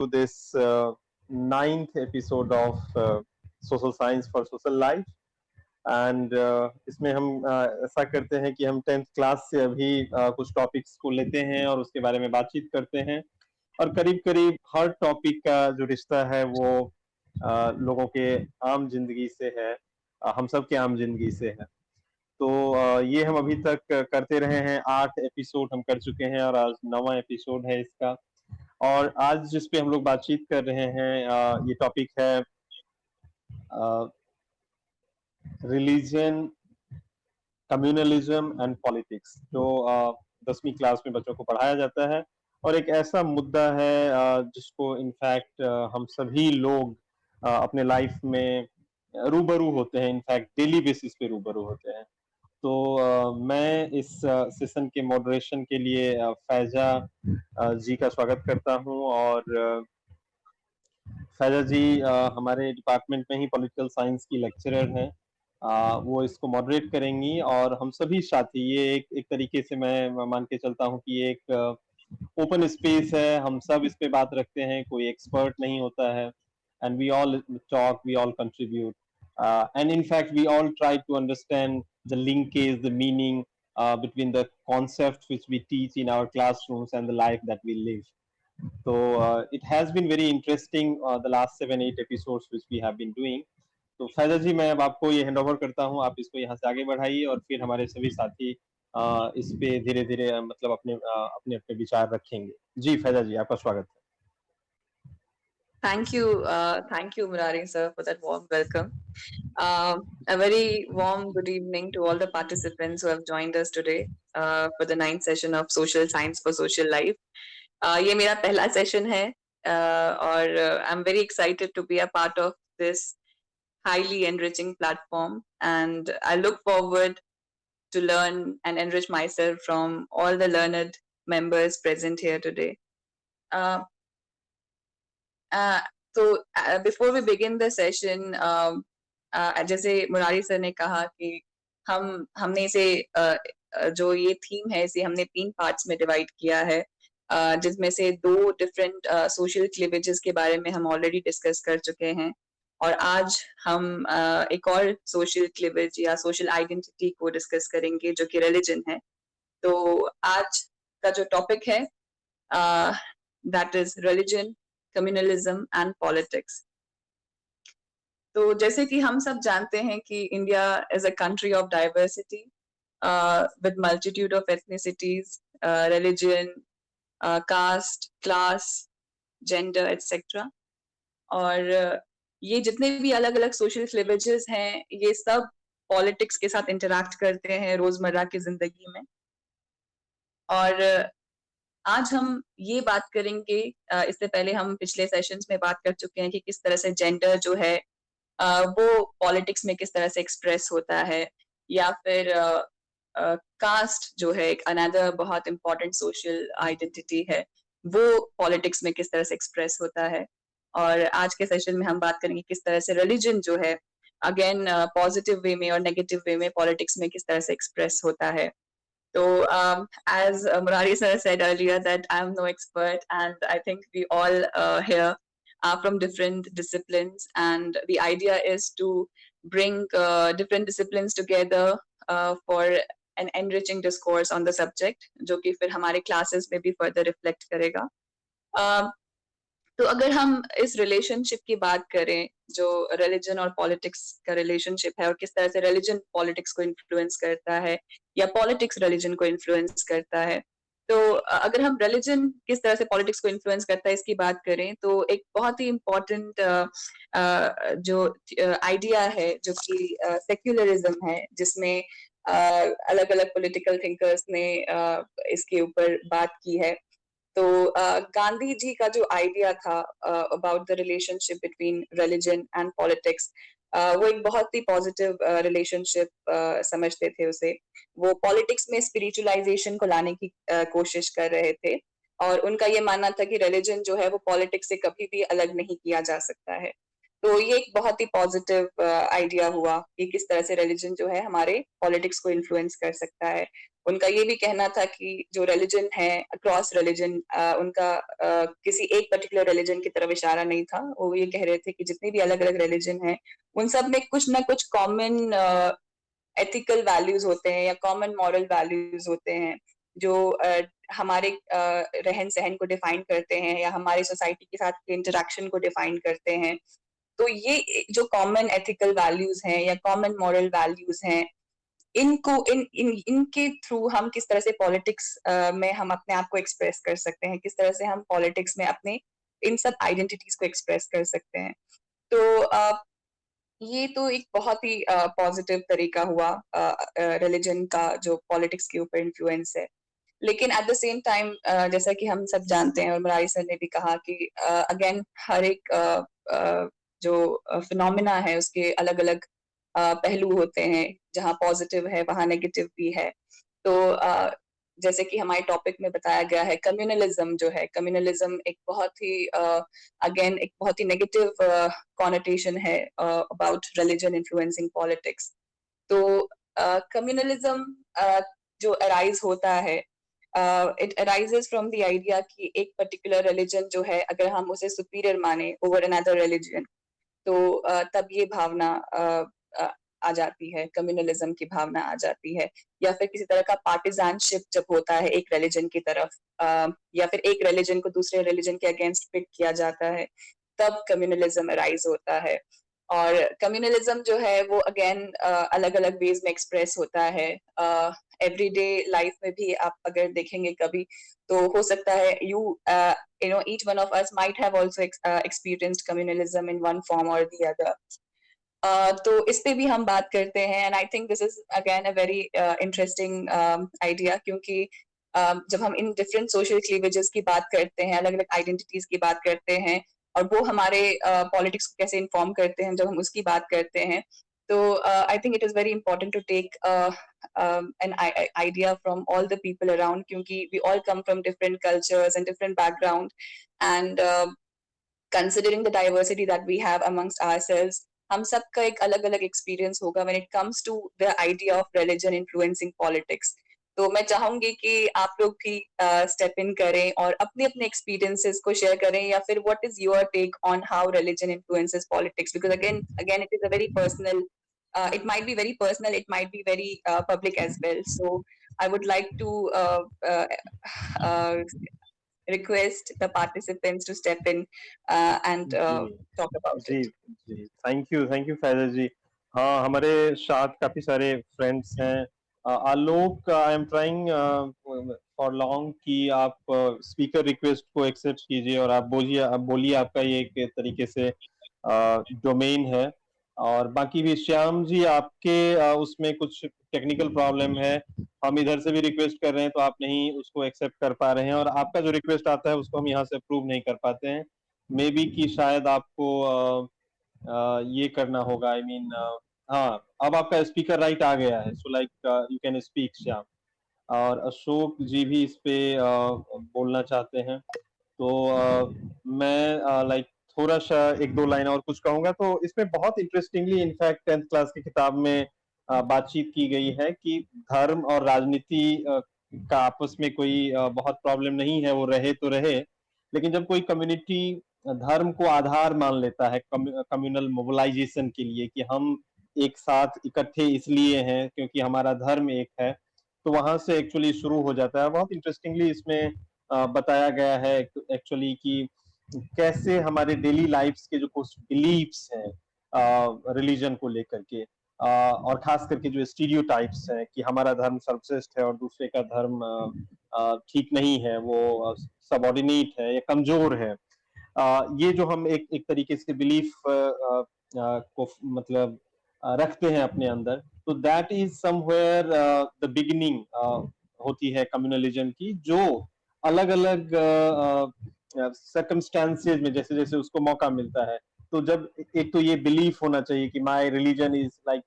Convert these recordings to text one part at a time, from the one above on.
to this ninth episode of Social Science for Social Life. And इसमें हम ऐसा करते हैं कि हम 10th क्लास से अभी कुछ टॉपिक्स को लेते हैं और उसके बारे में बातचीत करते हैं और करीब करीब हर टॉपिक का जो रिश्ता है वो लोगों के आम जिंदगी से है, हम सब के आम जिंदगी से है। तो ये हम अभी तक करते रहे हैं, 8 एपिसोड हम कर चुके हैं और आज 9वां एपिसोड है इसका। और आज जिस पे हम लोग बातचीत कर रहे हैं ये टॉपिक है रिलीजन, कम्युनलिज्म एंड पॉलिटिक्स, जो 10वीं क्लास में बच्चों को पढ़ाया जाता है और एक ऐसा मुद्दा है जिसको इनफैक्ट हम सभी लोग अपने लाइफ में रूबरू होते हैं, इनफैक्ट डेली बेसिस पे रूबरू होते हैं। तो मैं इस सेशन के मॉडरेशन के लिए फैजा जी का स्वागत करता हूं और फैजा जी हमारे डिपार्टमेंट में ही पॉलिटिकल साइंस की लेक्चरर हैं। वो इसको मॉडरेट करेंगी और हम सभी साथी, ये एक तरीके से मैं मान के चलता हूं कि ये एक ओपन स्पेस है, हम सब इस पे बात रखते हैं, कोई एक्सपर्ट नहीं होता है। And we all talk, we all contribute, and in fact we all try to understand the linkage, the meaning between the concepts which we teach in our classrooms and the life that we live. So it has been very interesting the last 7-8 episodes which we have been doing. तो फैजा जी, मैं अब आपको ये hand over करता हूँ, आप इसको यहाँ से आगे बढ़ाइए और फिर हमारे सभी साथी इस पे धीरे धीरे मतलब अपने अपने अपने विचार रखेंगे। जी फैजा जी, आपका स्वागत है। Thank you, Murari sir, for that warm welcome. A very warm good evening to all the participants who have joined us today for the 9th session of Social Science for Social Life. ये मेरा पहला session है और I'm very excited to be a part of this highly enriching platform, and I look forward to learn and enrich myself from all the learned members present here today. So before we begin the session, जैसे Murari sir ने कहा कि हमने इसे जो ये theme है इसे हमने 3 पार्ट्स में डिवाइड किया है, जिसमें से 2 डिफरेंट सोशल क्लीवेजेस के बारे में हम ऑलरेडी डिस्कस कर चुके हैं और आज हम एक और सोशल क्लीवेज या सोशल आइडेंटिटी को डिस्कस करेंगे जो कि रिलीजन है। तो आज का जो टॉपिक है that is religion, communalism and politics. तो जैसे कि हम सब जानते हैं कि India is a country of diversity with multitude of ethnicities, religion, caste, class, gender etcetera. और ये जितने भी अलग अलग सोशल क्लीवेजेस हैं ये सब पॉलिटिक्स के साथ इंटरैक्ट करते हैं रोजमर्रा की जिंदगी में। और आज हम ये बात करेंगे, इससे पहले हम पिछले सेशंस में बात कर चुके हैं कि किस तरह से जेंडर जो है वो पॉलिटिक्स में किस तरह से एक्सप्रेस होता है, या फिर कास्ट जो है एक अनदर बहुत इंपॉर्टेंट सोशल आइडेंटिटी है, वो पॉलिटिक्स में किस तरह से एक्सप्रेस होता है। और आज के सेशन में हम बात करेंगे किस तरह से रिलीजन जो है अगेन पॉजिटिव वे में और नेगेटिव वे में पॉलिटिक्स में किस तरह से एक्सप्रेस होता है। So, as Murari sir said earlier, that I'm no expert, and I think we all here are from different disciplines, and the idea is to bring different disciplines together for an enriching discourse on the subject, जो कि फिर हमारे classes में भी further reflect करेगा। तो अगर हम इस रिलेशनशिप की बात करें जो रिलीजन और पॉलिटिक्स का रिलेशनशिप है और किस तरह से रिलीजन पॉलिटिक्स को इन्फ्लुएंस करता है या पॉलिटिक्स रिलीजन को इन्फ्लुएंस करता है, तो अगर हम रिलीजन किस तरह से पॉलिटिक्स को इन्फ्लुएंस करता है इसकी बात करें तो एक बहुत ही इम्पोर्टेंट जो आइडिया है जो कि सेक्युलरिज्म है, जिसमें अलग अलग पॉलिटिकल थिंकर्स ने इसके ऊपर बात की है। तो गांधी जी का जो आइडिया था about the relationship between religion and politics, वो एक बहुत ही पॉजिटिव रिलेशनशिप समझते थे उसे। वो पॉलिटिक्स में स्पिरिचुअलाइजेशन को लाने की कोशिश कर रहे थे और उनका ये मानना था कि रिलीजन जो है वो पॉलिटिक्स से कभी भी अलग नहीं किया जा सकता है। तो ये एक बहुत ही पॉजिटिव आइडिया हुआ कि किस तरह से रिलीजन जो है हमारे पॉलिटिक्स को इन्फ्लुएंस कर सकता है। उनका ये भी कहना था कि जो रिलीजन है अक्रॉस रिलीजन, उनका किसी एक पर्टिकुलर रिलीजन की तरफ इशारा नहीं था। वो ये कह रहे थे कि जितने भी अलग-अलग रिलीजन हैं, उन सब में कुछ ना कुछ कॉमन एथिकल वैल्यूज होते हैं या कॉमन मॉरल वैल्यूज होते हैं जो हमारे रहन-सहन को डिफाइन करते हैं या हमारी सोसाइटी के साथ के इंटरैक्शन को डिफाइन करते हैं। तो ये जो कॉमन एथिकल वैल्यूज हैं या कॉमन मॉरल वैल्यूज हैं, इनको इनके थ्रू हम किस तरह से पॉलिटिक्स में हम अपने आप को एक्सप्रेस कर सकते हैं, किस तरह से हम पॉलिटिक्स में अपने इन सब आइडेंटिटीज को एक्सप्रेस कर सकते हैं। तो ये तो एक बहुत ही पॉजिटिव तरीका हुआ रिलीजन का जो पॉलिटिक्स के ऊपर इन्फ्लुएंस है। लेकिन एट द सेम टाइम जैसा कि हम सब जानते हैं और मुरारी सर ने भी कहा कि अगेन हर एक जो फिनोमिना है उसके अलग-अलग पहलू होते हैं, जहाँ पॉजिटिव है वहाँ नेगेटिव भी है। तो जैसे कि हमारे टॉपिक में बताया गया है, कम्युनलिज्म जो है, कम्युनलिज्म एक बहुत ही अगेन एक बहुत ही नेगेटिव कॉनोटेशन है अबाउट रिलीजन इन्फ्लुएंसिंग पॉलिटिक्स। तो कम्युनलिज्म जो अराइज होता है, it arises from the idea कि एक पर्टिकुलर रिलीजन जो है अगर हम उसे सुपीरियर माने ओवर अनदर रिलीजन, तो तब ये भावना अ, आ जाती है, कम्युनलिज्म की भावना आ जाती है। या फिर किसी तरह का पार्टिजानशिप जब होता है एक रिलीजन की तरफ, या फिर एक रिलीजन को दूसरे रिलीजन के अगेंस्ट पिट किया जाता है, तब कम्युनलिज्म अराइज होता है। और कम्युनलिज्म जो है वो अगेन अलग-अलग वेज में एक्सप्रेस होता है। एवरीडे लाइफ में भी आप अगर देखेंगे कभी, तो हो सकता है each one of us might have also experienced communalism in one form or the other. तो इस पे भी हम बात करते हैं and I think this is again a very interesting idea, क्योंकि जब हम इन डिफरेंट सोशल क्लीवेजेस की बात करते हैं, अलग अलग आइडेंटिटीज की बात करते हैं, और वो हमारे पॉलिटिक्स को कैसे इन्फॉर्म करते हैं, जब हम उसकी बात करते हैं, तो I think it is very important to take an idea from all the people around, क्योंकि we all come from different cultures and different background, and considering the diversity that we have amongst ourselves, हम सबका एक अलग-अलग experience होगा when it comes to the idea of religion influencing politics. तो मैं चाहूंगी कि आप लोग भी स्टेप इन करें और अपने अपने एक्सपीरियंसेस को शेयर करें, या फिर what is your take on how religion influences politics, because again again it is a very personal, it might be very personal, it might be very public as well. So I would like to uh, uh, request the participants to step in and जी, talk about जी, it. जी। Thank you Faizal ji. हाँ, हमारे साथ काफ़ी सारे friends हैं। Alok, I am trying for long कि आप स्पीकर रिक्वेस्ट को एक्सेप्ट कीजिए और आप बोलिए, आपका ये एक तरीके से डोमेन है। और बाकी भी श्याम जी, आपके उसमें कुछ टेक्निकल प्रॉब्लम है। हम इधर से भी रिक्वेस्ट कर रहे हैं तो आप नहीं उसको एक्सेप्ट कर पा रहे हैं, और आपका जो रिक्वेस्ट आता है उसको हम यहाँ से अप्रूव नहीं कर पाते हैं। मे बी कि शायद आपको ये करना होगा, आई मीन हाँ, अब आपका स्पीकर राइट आ गया है, so like you can speak Shyam. और अशोक जी भी इस पे बोलना चाहते हैं। तो मैं लाइक थोड़ा सा एक दो लाइन और कुछ कहूंगा। तो इसमें बहुत इंटरेस्टिंगली इनफैक्ट 10th क्लास की किताब में बातचीत की गई है कि धर्म और राजनीति का आपस में कोई बहुत प्रॉब्लम नहीं है, वो रहे तो रहे, लेकिन जब कोई कम्युनिटी धर्म को आधार मान लेता है कम्युनल मोबिलाइजेशन के लिए, कि हम एक साथ इकट्ठे इसलिए हैं क्योंकि हमारा धर्म एक है, तो वहां से एक्चुअली शुरू हो जाता है। बहुत इंटरेस्टिंगली इसमें बताया गया है एक्चुअली कि कैसे हमारे डेली लाइफ्स के जो कुछ बिलीव्स हैं रिलीजन को लेकर के, और खास करके जो स्टीरियोटाइप्स हैं कि हमारा धर्म सर्वश्रेष्ठ है और दूसरे का धर्म ठीक नहीं है, वो सबऑर्डिनेट है या कमजोर है। ये जो हम एक एक तरीके से बिलीफ को मतलब रखते हैं अपने अंदर, तो that is somewhere the beginning होती है कम्युनलिज्म की, जो अलग अलग सर्कमस्टेंसेज में जैसे जैसे उसको मौका मिलता है, तो जब एक तो ये बिलीफ होना चाहिए कि my religion is like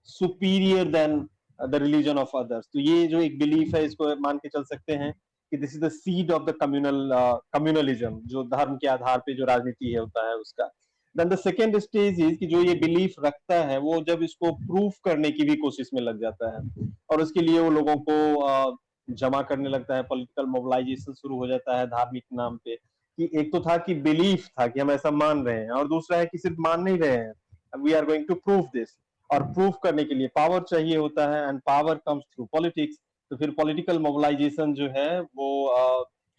superior than the religion of others, तो ये जो एक बिलीफ है इसको मान के चल सकते हैं कि this is the seed of the communalism, जो धर्म के आधार पे जो राजनीति है होता है उसका। Then the second stage is कि जो ये बिलीफ रखता है वो जब इसको प्रूफ करने की भी कोशिश में लग जाता है, और उसके लिए वो लोगों को जमा करने लगता है, पॉलिटिकल मोबिलाइजेशन शुरू हो जाता है धार्मिक नाम पे। कि एक तो था कि बिलीफ था कि हम ऐसा मान रहे हैं, और दूसरा है कि सिर्फ मान नहीं रहे हैं, we are going to prove this. और प्रूफ करने के लिए पावर चाहिए होता है, and power comes through politics. तो फिर पॉलिटिकल मोबिलाइजेशन जो है वो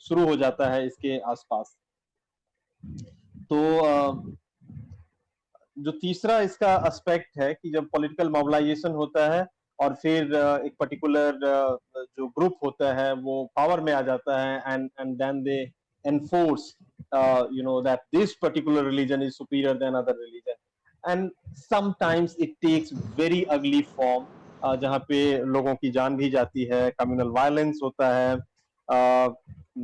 शुरू हो जाता है इसके आसपास। तो जो तीसरा इसका एस्पेक्ट है कि जब पॉलिटिकल मोबिलाइजेशन होता है और फिर एक पर्टिकुलर जो ग्रुप होता है वो पावर में आ जाता है, and then they enforce that this particular religion is superior than other religion, and sometimes it takes very ugly form, जहाँ पे लोगों की जान भी जाती है, कम्युनल वायलेंस होता है।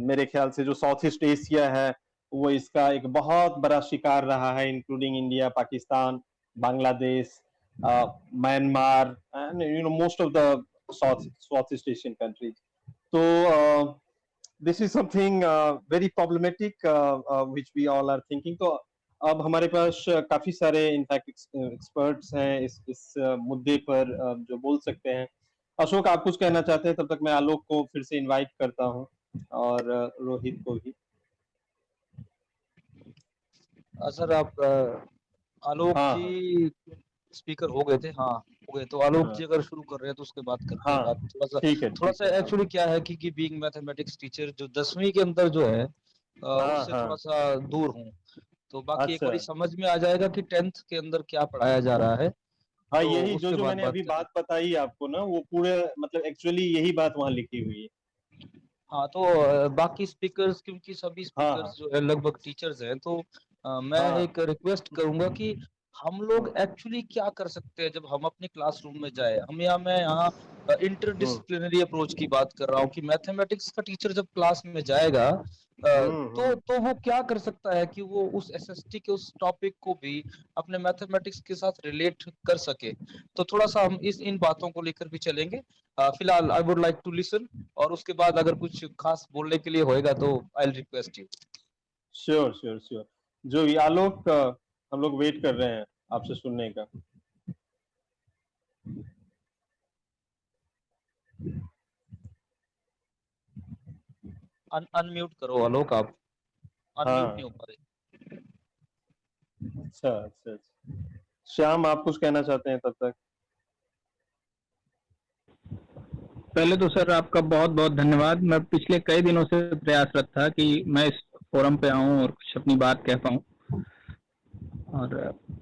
मेरे ख्याल से जो साउथ ईस्ट एशिया है वो इसका एक बहुत बड़ा शिकार रहा है, including India, Pakistan, Bangladesh, Myanmar, and most of the south east Asian countries. तो this is something very problematic which we all are thinking. तो अब हमारे पास काफी सारे इनफैक्ट एक्सपर्ट्स हैं इस मुद्दे पर जो बोल सकते हैं। अशोक, आप कुछ कहना चाहते हैं? तब तक मैं आलोक को फिर से इनवाइट करता हूँ, और रोहित को भी। सर आप आलोक हाँ जी स्पीकर हो गए थे? हाँ हो गए। तो आलोक हाँ जी अगर शुरू कर रहे हैं तो उसके बाद करते हैं हाँ, बात। ठीक है थोड़ा ठीक सा है। एक्चुअली क्या है कि बीइंग मैथमेटिक्स टीचर जो 10वीं के अंदर जो है हाँ उससे थोड़ा हाँ, सा दूर हूँ। तो बाकी एक अच्छा। बारी समझ में आ जाएगा कि 10th के अंदर क्या पढ़ाया जा रहा है, हाँ, तो यही जो उसके जो बाद मैंने बात अभी करें। बात बताई आपको ना, वो पूरे मतलब एक्चुअली यही बात वहां लिखी हुई है। हाँ तो बाकी स्पीकर्स, क्योंकि सभी हाँ हाँ स्पीकर्स जो है लगभग टीचर्स हैं, तो मैं हाँ। एक रिक्वेस्ट करूंगा कि हम लोग हम्म एक्चुअली क्या कर सकते हैं जब हम अपने क्लासरूम में जाए। मैं यहाँ हम्म इंटरडिसिप्लिनरी अप्रोच की बात कर रहा हूँ कि मैथमेटिक्स का टीचर जब क्लास में जाएगा हम्म। तो वो क्या कर सकता है कि वो उस एसएसटी के उस टॉपिक को भी अपने मैथमेटिक्स के साथ रिलेट कर सके। तो थोड़ा सा हम इन बातों को लेकर भी चलेंगे। फिलहाल I would like to listen, और उसके बाद अगर कुछ खास बोलने के लिए होएगा तो I will request you. Sure sure sure. जो ये आलोक, हम लोग वेट कर रहे हैं आपसे सुनने का। अनम्यूट करो आलोक, आप अनम्यूट नहीं हाँ, हो पा रहे। अच्छा अच्छा अच्छा। श्याम, आप कुछ कहना चाहते हैं तब तक? पहले तो सर आपका बहुत बहुत धन्यवाद। मैं पिछले कई दिनों से प्रयासरत था कि मैं इस फोरम पे आऊं और कुछ अपनी बात कह पाऊं, और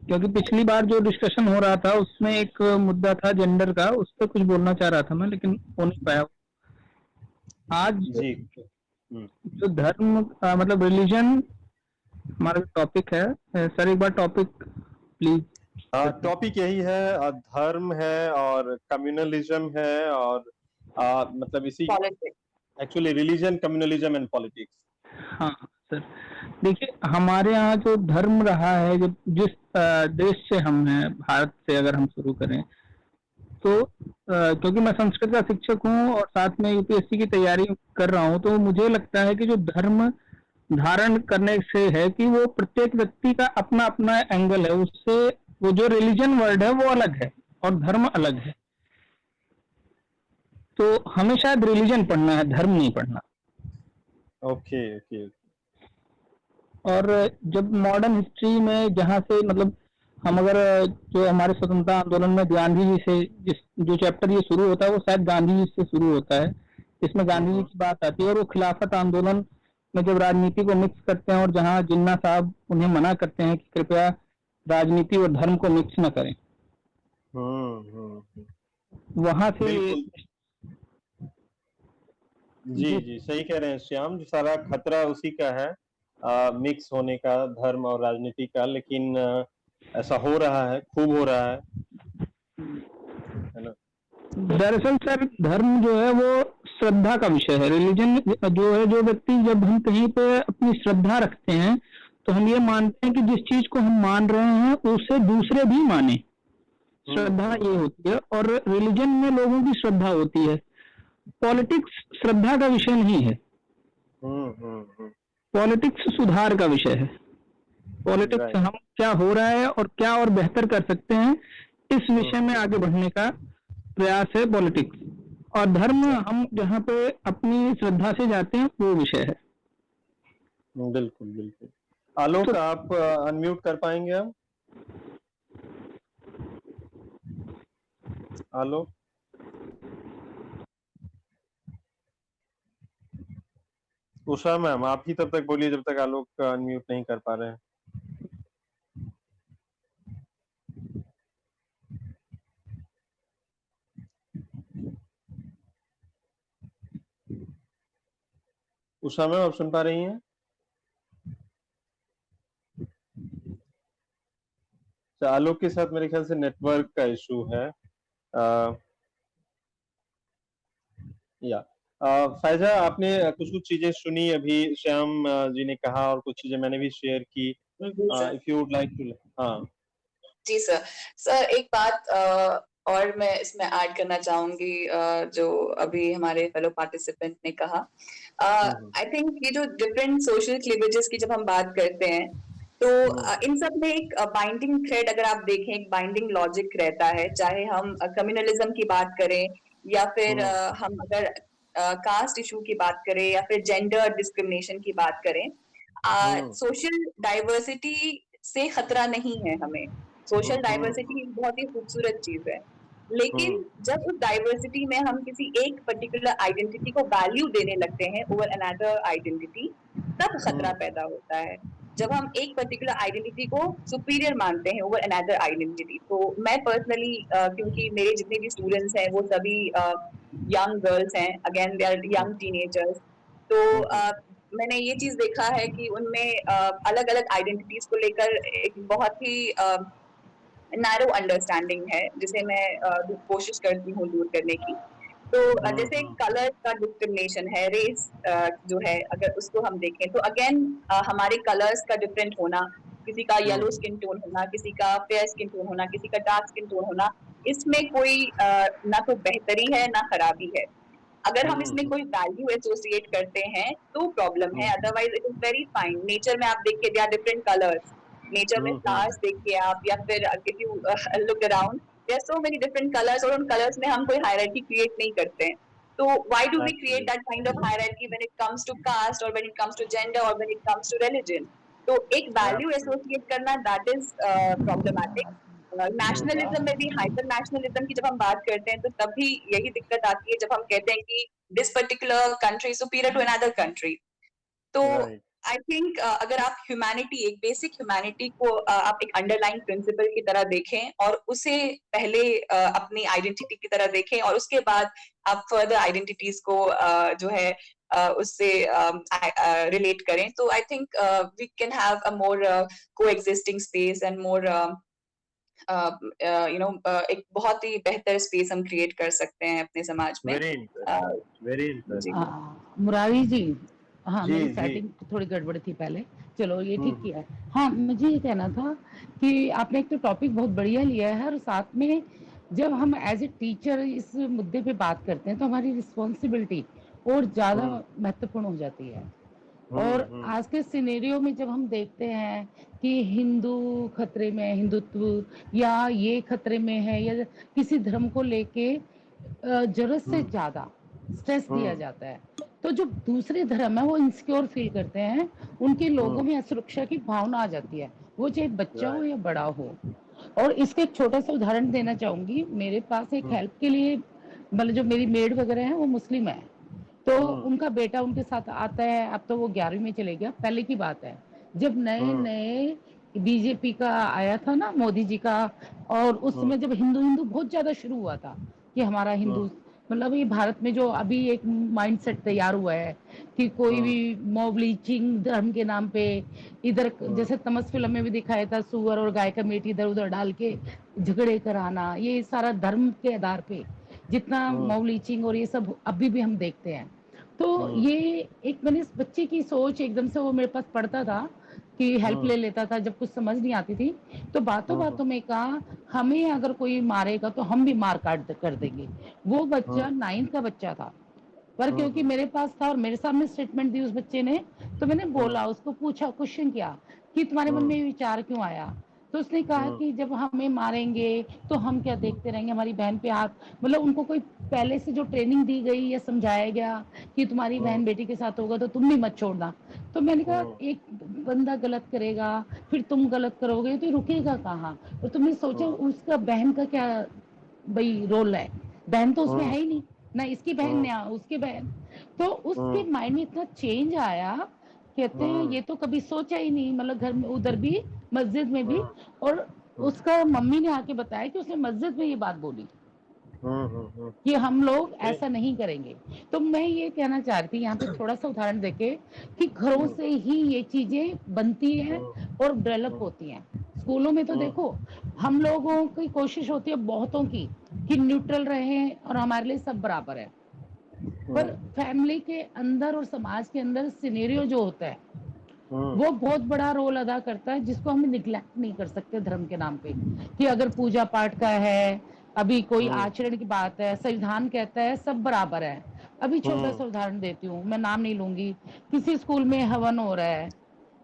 क्योंकि पिछली बार जो डिस्कशन हो रहा था उसमें एक मुद्दा था जेंडर का, उस पर कुछ बोलना चाह रहा था मैं, लेकिन हो नहीं पाया। आज जी। जो धर्म मतलब रिलीजन हमारा टॉपिक है, सर एक बार टॉपिक प्लीज। टॉपिक यही है, धर्म है और कम्युनलिज्म है, और मतलब इसी politics. Actually religion, communalism and politics. हाँ सर, देखिए हमारे यहाँ जो धर्म रहा है, जो जिस देश से हम हैं, भारत से अगर हम शुरू करें तो क्योंकि मैं संस्कृत का शिक्षक हूँ और साथ में यूपीएससी की तैयारी कर रहा हूँ, तो मुझे लगता है कि जो धर्म धारण करने से है कि वो प्रत्येक व्यक्ति का अपना अपना एंगल है, उससे वो जो रिलीजन वर्ड है वो अलग है और धर्म अलग है। तो हमें शायद रिलीजन पढ़ना है, धर्म नहीं पढ़ना। Okay okay. और जब मॉडर्न हिस्ट्री में जहाँ से मतलब हम अगर जो हमारे स्वतंत्रता आंदोलन में गांधी जी से जो चैप्टर ये शुरू होता है वो शायद गांधी जी से शुरू होता है। इसमें गांधी जी की बात आती है, और वो खिलाफत आंदोलन में जब राजनीति को मिक्स करते हैं और जहाँ जिन्ना साहब उन्हें मना करते हैं कि कृपया राजनीति और धर्म को मिक्स न करें, वहां से बिल्कुल। जी जी, सही कह रहे हैं श्याम, जो सारा खतरा उसी का है, मिक्स होने का, धर्म और राजनीति का। लेकिन ऐसा हो रहा है, खूब हो रहा है ना? दरअसल सर धर्म जो है वो श्रद्धा का विषय है। रिलीजन जो है, जो व्यक्ति जब हम कहीं पे अपनी श्रद्धा रखते हैं तो हम ये मानते हैं कि जिस चीज को हम मान रहे हैं उसे दूसरे भी माने, श्रद्धा ये होती है। और रिलीजन में लोगों की श्रद्धा होती है। पॉलिटिक्स श्रद्धा का विषय नहीं है, पॉलिटिक्स सुधार का विषय है। Politics right. हम क्या हो रहा है और क्या और बेहतर कर सकते हैं, इस विषय में आगे बढ़ने का प्रयास है पॉलिटिक्स। और धर्म हम जहाँ पे अपनी श्रद्धा से जाते हैं वो विषय है। बिल्कुल, बिल्कुल। आलोक, तो आप अनम्यूट कर पाएंगे हम? आलोक? उषा मैम, आप ही तब तक बोलिए जब तक आलोक अनम्यूट नहीं कर पा रहे हैं। उषा मैम, आप सुन पा रही हैं? अच्छा, आलोक के साथ मेरे ख्याल से नेटवर्क का इशू है। या फैजा, आपने कुछ कुछ चीजें सुनी अभी, श्याम जी ने कहा और कुछ चीजें मैंने भी शेयर की। जी sir. If you would like to. हाँ जी सर। सर एक बात और मैं इसमें ऐड करना चाहूंगी, जो अभी हमारे फेलो पार्टिसिपेंट ने कहा। आई थिंक ये जो डिफरेंट सोशल क्लीवेजेस की जब हम बात करते हैं, तो इन सब में एक बाइंडिंग थ्रेड, अगर आप देखें, एक बाइंडिंग लॉजिक रहता है, चाहे हम कम्युनलिज्म की बात करें या फिर हम अगर कास्ट इशू की बात करें या फिर जेंडर डिस्क्रिमिनेशन की बात करें। सोशल डाइवर्सिटी से खतरा नहीं है हमें। सोशल डाइवर्सिटी एक बहुत ही खूबसूरत चीज है, लेकिन जब उस डाइवर्सिटी में हम किसी एक पर्टिकुलर आइडेंटिटी को वैल्यू देने लगते हैं ओवर अनदर आइडेंटिटी, तब खतरा पैदा होता है। जब हम एक पर्टिकुलर आइडेंटिटी को सुपीरियर मानते हैं ओवर अनदर आइडेंटिटी। तो मैं पर्सनली, क्योंकि मेरे जितने भी स्टूडेंट्स हैं वो सभी यंग गर्ल्स हैं, again they are young teenagers. तो मैंने ये चीज देखा है कि उनमें अलग अलग आइडेंटिटीज को लेकर एक बहुत ही नैरो अंडरस्टैंडिंग है, जिसे मैं कोशिश करती हूँ दूर करने की। तो जैसे कलर का डिस्क्रिमिनेशन है, रेस जो है, अगर उसको हम देखें तो अगेन हमारे कलर्स का डिफरेंट होना, किसी का येलो स्किन टोन होना, किसी का फेयर स्किन टोन होना, किसी का डार्क स्किन टोन होना, इसमें कोई ना तो बेहतरी है ना खराबी है। अगर हम इसमें कोई वैल्यू एसोसिएट करते हैं तो प्रॉब्लम है, otherwise it is very fine. Nature में आप देखिए, they are different colours. Nature में फ्लावर्स देखिए आप, या फिर if you look around, there are so many different colours, और उन कलर्स में हम कोई हायरार्की क्रिएट नहीं करते हैं। तो why do we create that kind of hierarchy when it comes to caste, और when it comes to gender, और when it comes to religion? तो एक वैल्यू एसोसिएट करना, दैट इज प्रॉब्लमैटिक। नेशनलिज्म में भी, हाइपर नेशनलिज्म की जब हम बात करते हैं, तो तब भी यही दिक्कत आती है जब हम कहते हैं कि this particular country superior to another country. तो आई थिंक अगर आप ह्यूमैनिटी, एक बेसिक ह्यूमैनिटी को आप एक अंडरलाइन प्रिंसिपल की तरह देखें, और उसे पहले अपनी आइडेंटिटी की तरह देखें, और उसके बाद आप फर्दर आइडेंटिटीज को जो है उससे रिलेट करें, तो I think we can have a more coexisting space and more एक बहुत ही बेहतर स्पेस हम क्रिएट कर सकते हैं अपने समाज में। Very interesting. मुरारी जी, हाँ जी, मेरी जी। सेटिंग थोड़ी गड़बड़ थी पहले, चलो ये ठीक किया है। हाँ, मुझे ये कहना था कि आपने एक तो टॉपिक बहुत बढ़िया लिया है, और साथ में जब हम एज ए टीचर इस मुद्दे पे बात करते हैं तो हमारी रिस्पॉन्सिबिलिटी और ज़्यादा महत्वपूर्ण हो जाती है। और आज के सिनेरियो में जब हम देखते हैं कि हिंदू खतरे में है, हिंदुत्व या ये खतरे में है, या किसी धर्म को लेके जरूरत से ज्यादा स्ट्रेस दिया जाता है, तो जो दूसरे धर्म है वो इनसिक्योर फील करते हैं, उनके लोगों में असुरक्षा की भावना आ जाती है, वो चाहे बच्चा हो या बड़ा हो। और इसका एक छोटा सा उदाहरण देना चाहूंगी। मेरे पास एक हेल्प के लिए, मतलब जो मेरी मेड वगैरह है वो मुस्लिम है, तो उनका बेटा उनके साथ आता है। अब तो वो 11वीं में चले गया, पहले की बात है जब नए नए बीजेपी का आया था ना, मोदी जी का, और उस समय जब हिंदू हिंदू बहुत ज्यादा शुरू हुआ था कि हमारा हिंदू, मतलब ये भारत में जो अभी एक माइंडसेट तैयार हुआ है कि कोई भी मॉब लिंचिंग धर्म के नाम पे, इधर जैसे तमस फिल्म में भी दिखाया था, सुअर और गाय का मीट इधर उधर डाल के झगड़े कराना, ये सारा धर्म के आधार पे जितना मॉब लिंचिंग और ये सब अभी भी हम देखते हैं। तो ये एक, मैंने इस बच्चे की सोच एकदम से, वो मेरे पास पढ़ता था कि हेल्प ले लेता था जब कुछ समझ नहीं आती थी, तो बातों बातों में कहा हमें अगर कोई मारेगा तो हम भी मार काट कर देंगे। वो बच्चा 9th का बच्चा था, पर क्योंकि मेरे पास था और मेरे सामने स्टेटमेंट दी उस बच्चे ने, तो मैंने बोला, उसको पूछा, क्वेश्चन किया कि तुम्हारे मन में ये विचार क्यों आया? तो उसने कहा कि जब हमें मारेंगे तो हम क्या देखते रहेंगे, हमारी बहन पे हाथ, मतलब उनको कोई पहले से जो ट्रेनिंग दी गई या समझाया गया कि तुम्हारी बहन बेटी के साथ होगा तो तुम भी मत छोड़ना। तो मैंने कहा एक बंदा गलत करेगा फिर तुम गलत करोगे तो रुकेगा कहाँ? और तुमने सोचा उसका बहन का क्या भाई रोल है? बहन तो उसमें है ही नहीं, ना इसकी बहन ना उसकी बहन। तो उसके माइंड में इतना चेंज आया, कहते हैं ये तो कभी सोचा ही नहीं, मतलब घर में उधर भी मस्जिद में भी। और उसका मम्मी ने आके बताया कि उसने मस्जिद में ये बात बोली कि हम लोग ऐसा नहीं करेंगे। तो मैं ये कहना चाह रही थी यहाँ पे थोड़ा सा उदाहरण देके कि घरों से ही ये चीजें बनती हैं और डेवलप होती हैं। स्कूलों में तो देखो हम लोगों की कोशिश होती है बहुतों की कि न्यूट्रल रहें और हमारे लिए सब बराबर है, पर फैमिली के अंदर और समाज के अंदर सिनेरियो जो होता है वो बहुत बड़ा रोल अदा करता है, जिसको हम निग्लेक्ट नहीं कर सकते धर्म के नाम पे। कि अगर पूजा पाठ का है, अभी कोई आचरण की बात है, संविधान कहता है सब बराबर है। अभी छोटा सा उदाहरण देती हूँ, मैं नाम नहीं लूंगी, किसी स्कूल में हवन हो रहा है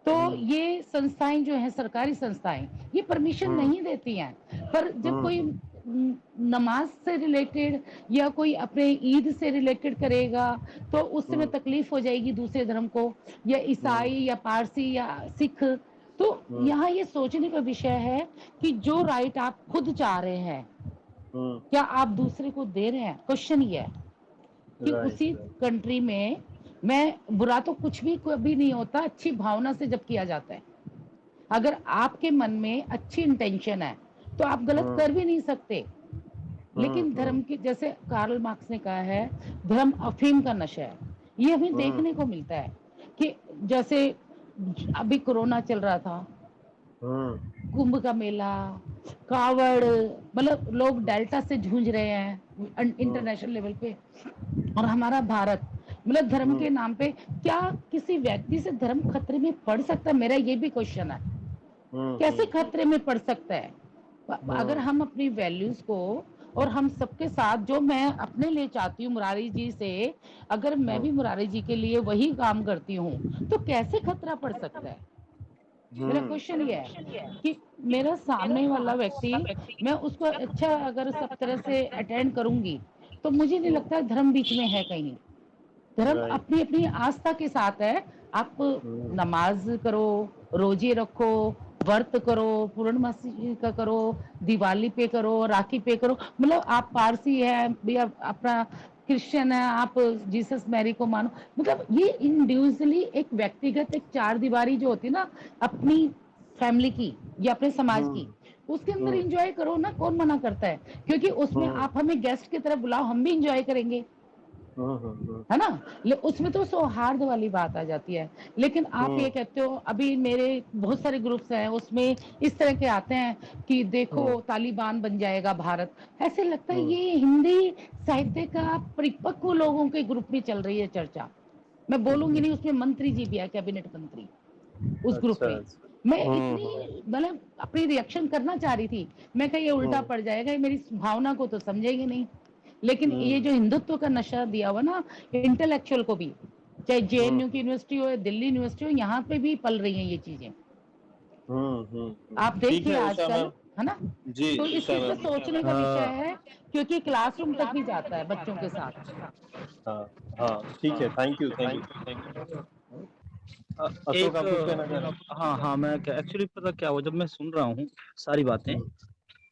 तो ये संस्थाएं जो हैं सरकारी संस्थाएं ये परमिशन नहीं देती हैं, पर जब कोई नमाज से रिलेटेड या कोई अपने ईद से रिलेटेड करेगा तो उस समय तकलीफ हो जाएगी दूसरे धर्म को, या ईसाई या पारसी या सिख। तो यहाँ ये सोचने का विषय है कि जो राइट आप खुद चाह रहे हैं क्या आप दूसरे को दे रहे हैं? क्वेश्चन ये है कि उसी कंट्री में, मैं बुरा तो कुछ भी कभी नहीं होता अच्छी भावना से जब किया जाता है। अगर आपके मन में अच्छी इंटेंशन है तो आप गलत कर भी नहीं सकते। लेकिन धर्म की, जैसे कार्ल मार्क्स ने कहा है, धर्म अफीम का नशा है। ये हमें देखने को मिलता है कि जैसे अभी कोरोना चल रहा था, कुंभ का मेला, कावड़, मतलब लोग डेल्टा से जूझ रहे हैं इंटरनेशनल लेवल पे, और हमारा भारत मतलब धर्म के नाम पे क्या किसी व्यक्ति से धर्म खतरे में पड़ सकता है? मेरा ये भी क्वेश्चन है, कैसे खतरे में पड़ सकता है? अगर हम अपनी वैल्यूज को, और हम सबके साथ, जो मैं अपने लिए चाहती हूँ मुरारी जी से, अगर मैं भी मुरारी जी के लिए वही काम करती हूँ तो कैसे खतरा पड़ सकता है? मेरा क्वेश्चन ये है कि मेरा सामने वाला व्यक्ति, मैं उसको अच्छा अगर सब तरह से अटेंड करूंगी तो मुझे नहीं लगता धर्म बीच में है कहीं। धर्म अपनी अपनी आस्था के साथ है। आप नमाज करो, रोजे रखो, व्रत करो, पूर्णमासी का करो, दिवाली पे करो, राखी पे करो, मतलब आप पारसी है या अपना क्रिश्चियन है, आप जीसस मैरी को मानो, मतलब ये इंडिविजुअली एक व्यक्तिगत एक चार दीवारी जो होती है ना अपनी फैमिली की या अपने समाज की, उसके अंदर एंजॉय करो ना, कौन मना करता है? क्योंकि उसमें आप हमें गेस्ट की तरह बुलाओ, हम भी एंजॉय करेंगे, है ना? उसमें तो सौहार्द वाली बात आ जाती है। लेकिन आप ये कहते हो, अभी मेरे बहुत सारे ग्रुप्स हैं उसमें इस तरह के आते हैं कि देखो तालिबान बन जाएगा भारत। ऐसे लगता है ये हिंदी साहित्य का परिपक्व लोगों के ग्रुप में चल रही है चर्चा। मैं बोलूंगी नहीं, उसमें मंत्री जी भी है, कैबिनेट मंत्री उस ग्रुप में। मैं इतनी मतलब अपनी रिएक्शन करना चाह रही थी, मैं कहा ये उल्टा पड़ जाएगा, ये मेरी भावना को तो समझेगी नहीं। लेकिन ये जो हिंदुत्व का नशा दिया हुआ ना इंटेलेक्चुअल को भी, चाहे जेएनयू की यूनिवर्सिटी हो या दिल्ली यूनिवर्सिटी हो, यहाँ पे भी पल रही हैं ये चीजें। आप देखिए आजकल, है ना? जी, तो इस चीज पे सोचने का विषय है, क्योंकि क्लासरूम तक भी जाता है बच्चों के साथ। हाँ, हाँ, ठीक है, thank you, thank you. Ashok, आप कुछ कहना चाह रहे हैं? हाँ हाँ, मैं एक्चुअली पता क्या हुआ, जब मैं सुन रहा हूँ सारी बातें,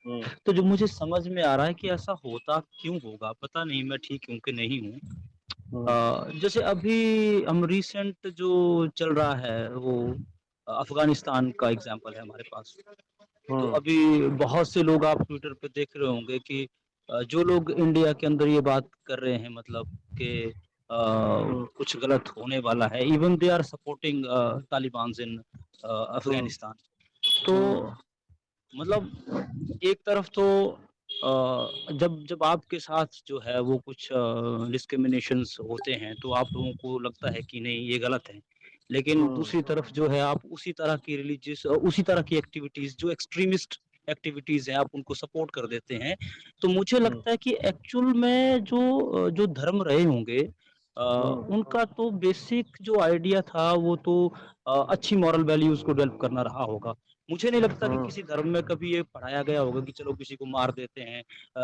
हम्म, तो जो मुझे समझ में आ रहा है कि ऐसा होता क्यों होगा, पता नहीं मैं ठीक हूँ कि नहीं हूँ। जैसे अभी हम रिसेंट जो चल रहा है वो अफगानिस्तान का एग्जांपल है हमारे पास। तो अभी बहुत से लोग आप ट्विटर पे देख रहे होंगे कि जो लोग इंडिया के अंदर ये बात कर रहे हैं, मतलब कि कुछ गलत होने वाला है, even they are supporting Taliban in Afghanistan. तो मतलब एक तरफ तो जब जब आपके साथ जो है वो कुछ डिस्क्रिमिनेशंस होते हैं तो आप लोगों को लगता है कि नहीं ये गलत है, लेकिन दूसरी तरफ जो है आप उसी तरह की रिलीजियस, उसी तरह की एक्टिविटीज जो एक्सट्रीमिस्ट एक्टिविटीज हैं आप उनको सपोर्ट कर देते हैं। तो मुझे लगता है कि एक्चुअल में जो जो धर्म रहे होंगे उनका तो बेसिक जो आइडिया था वो तो अच्छी मॉरल वैल्यूज को डेवलप करना रहा होगा। मुझे नहीं लगता कि किसी धर्म में कभी ये पढ़ाया गया होगा कि चलो किसी को मार देते हैं,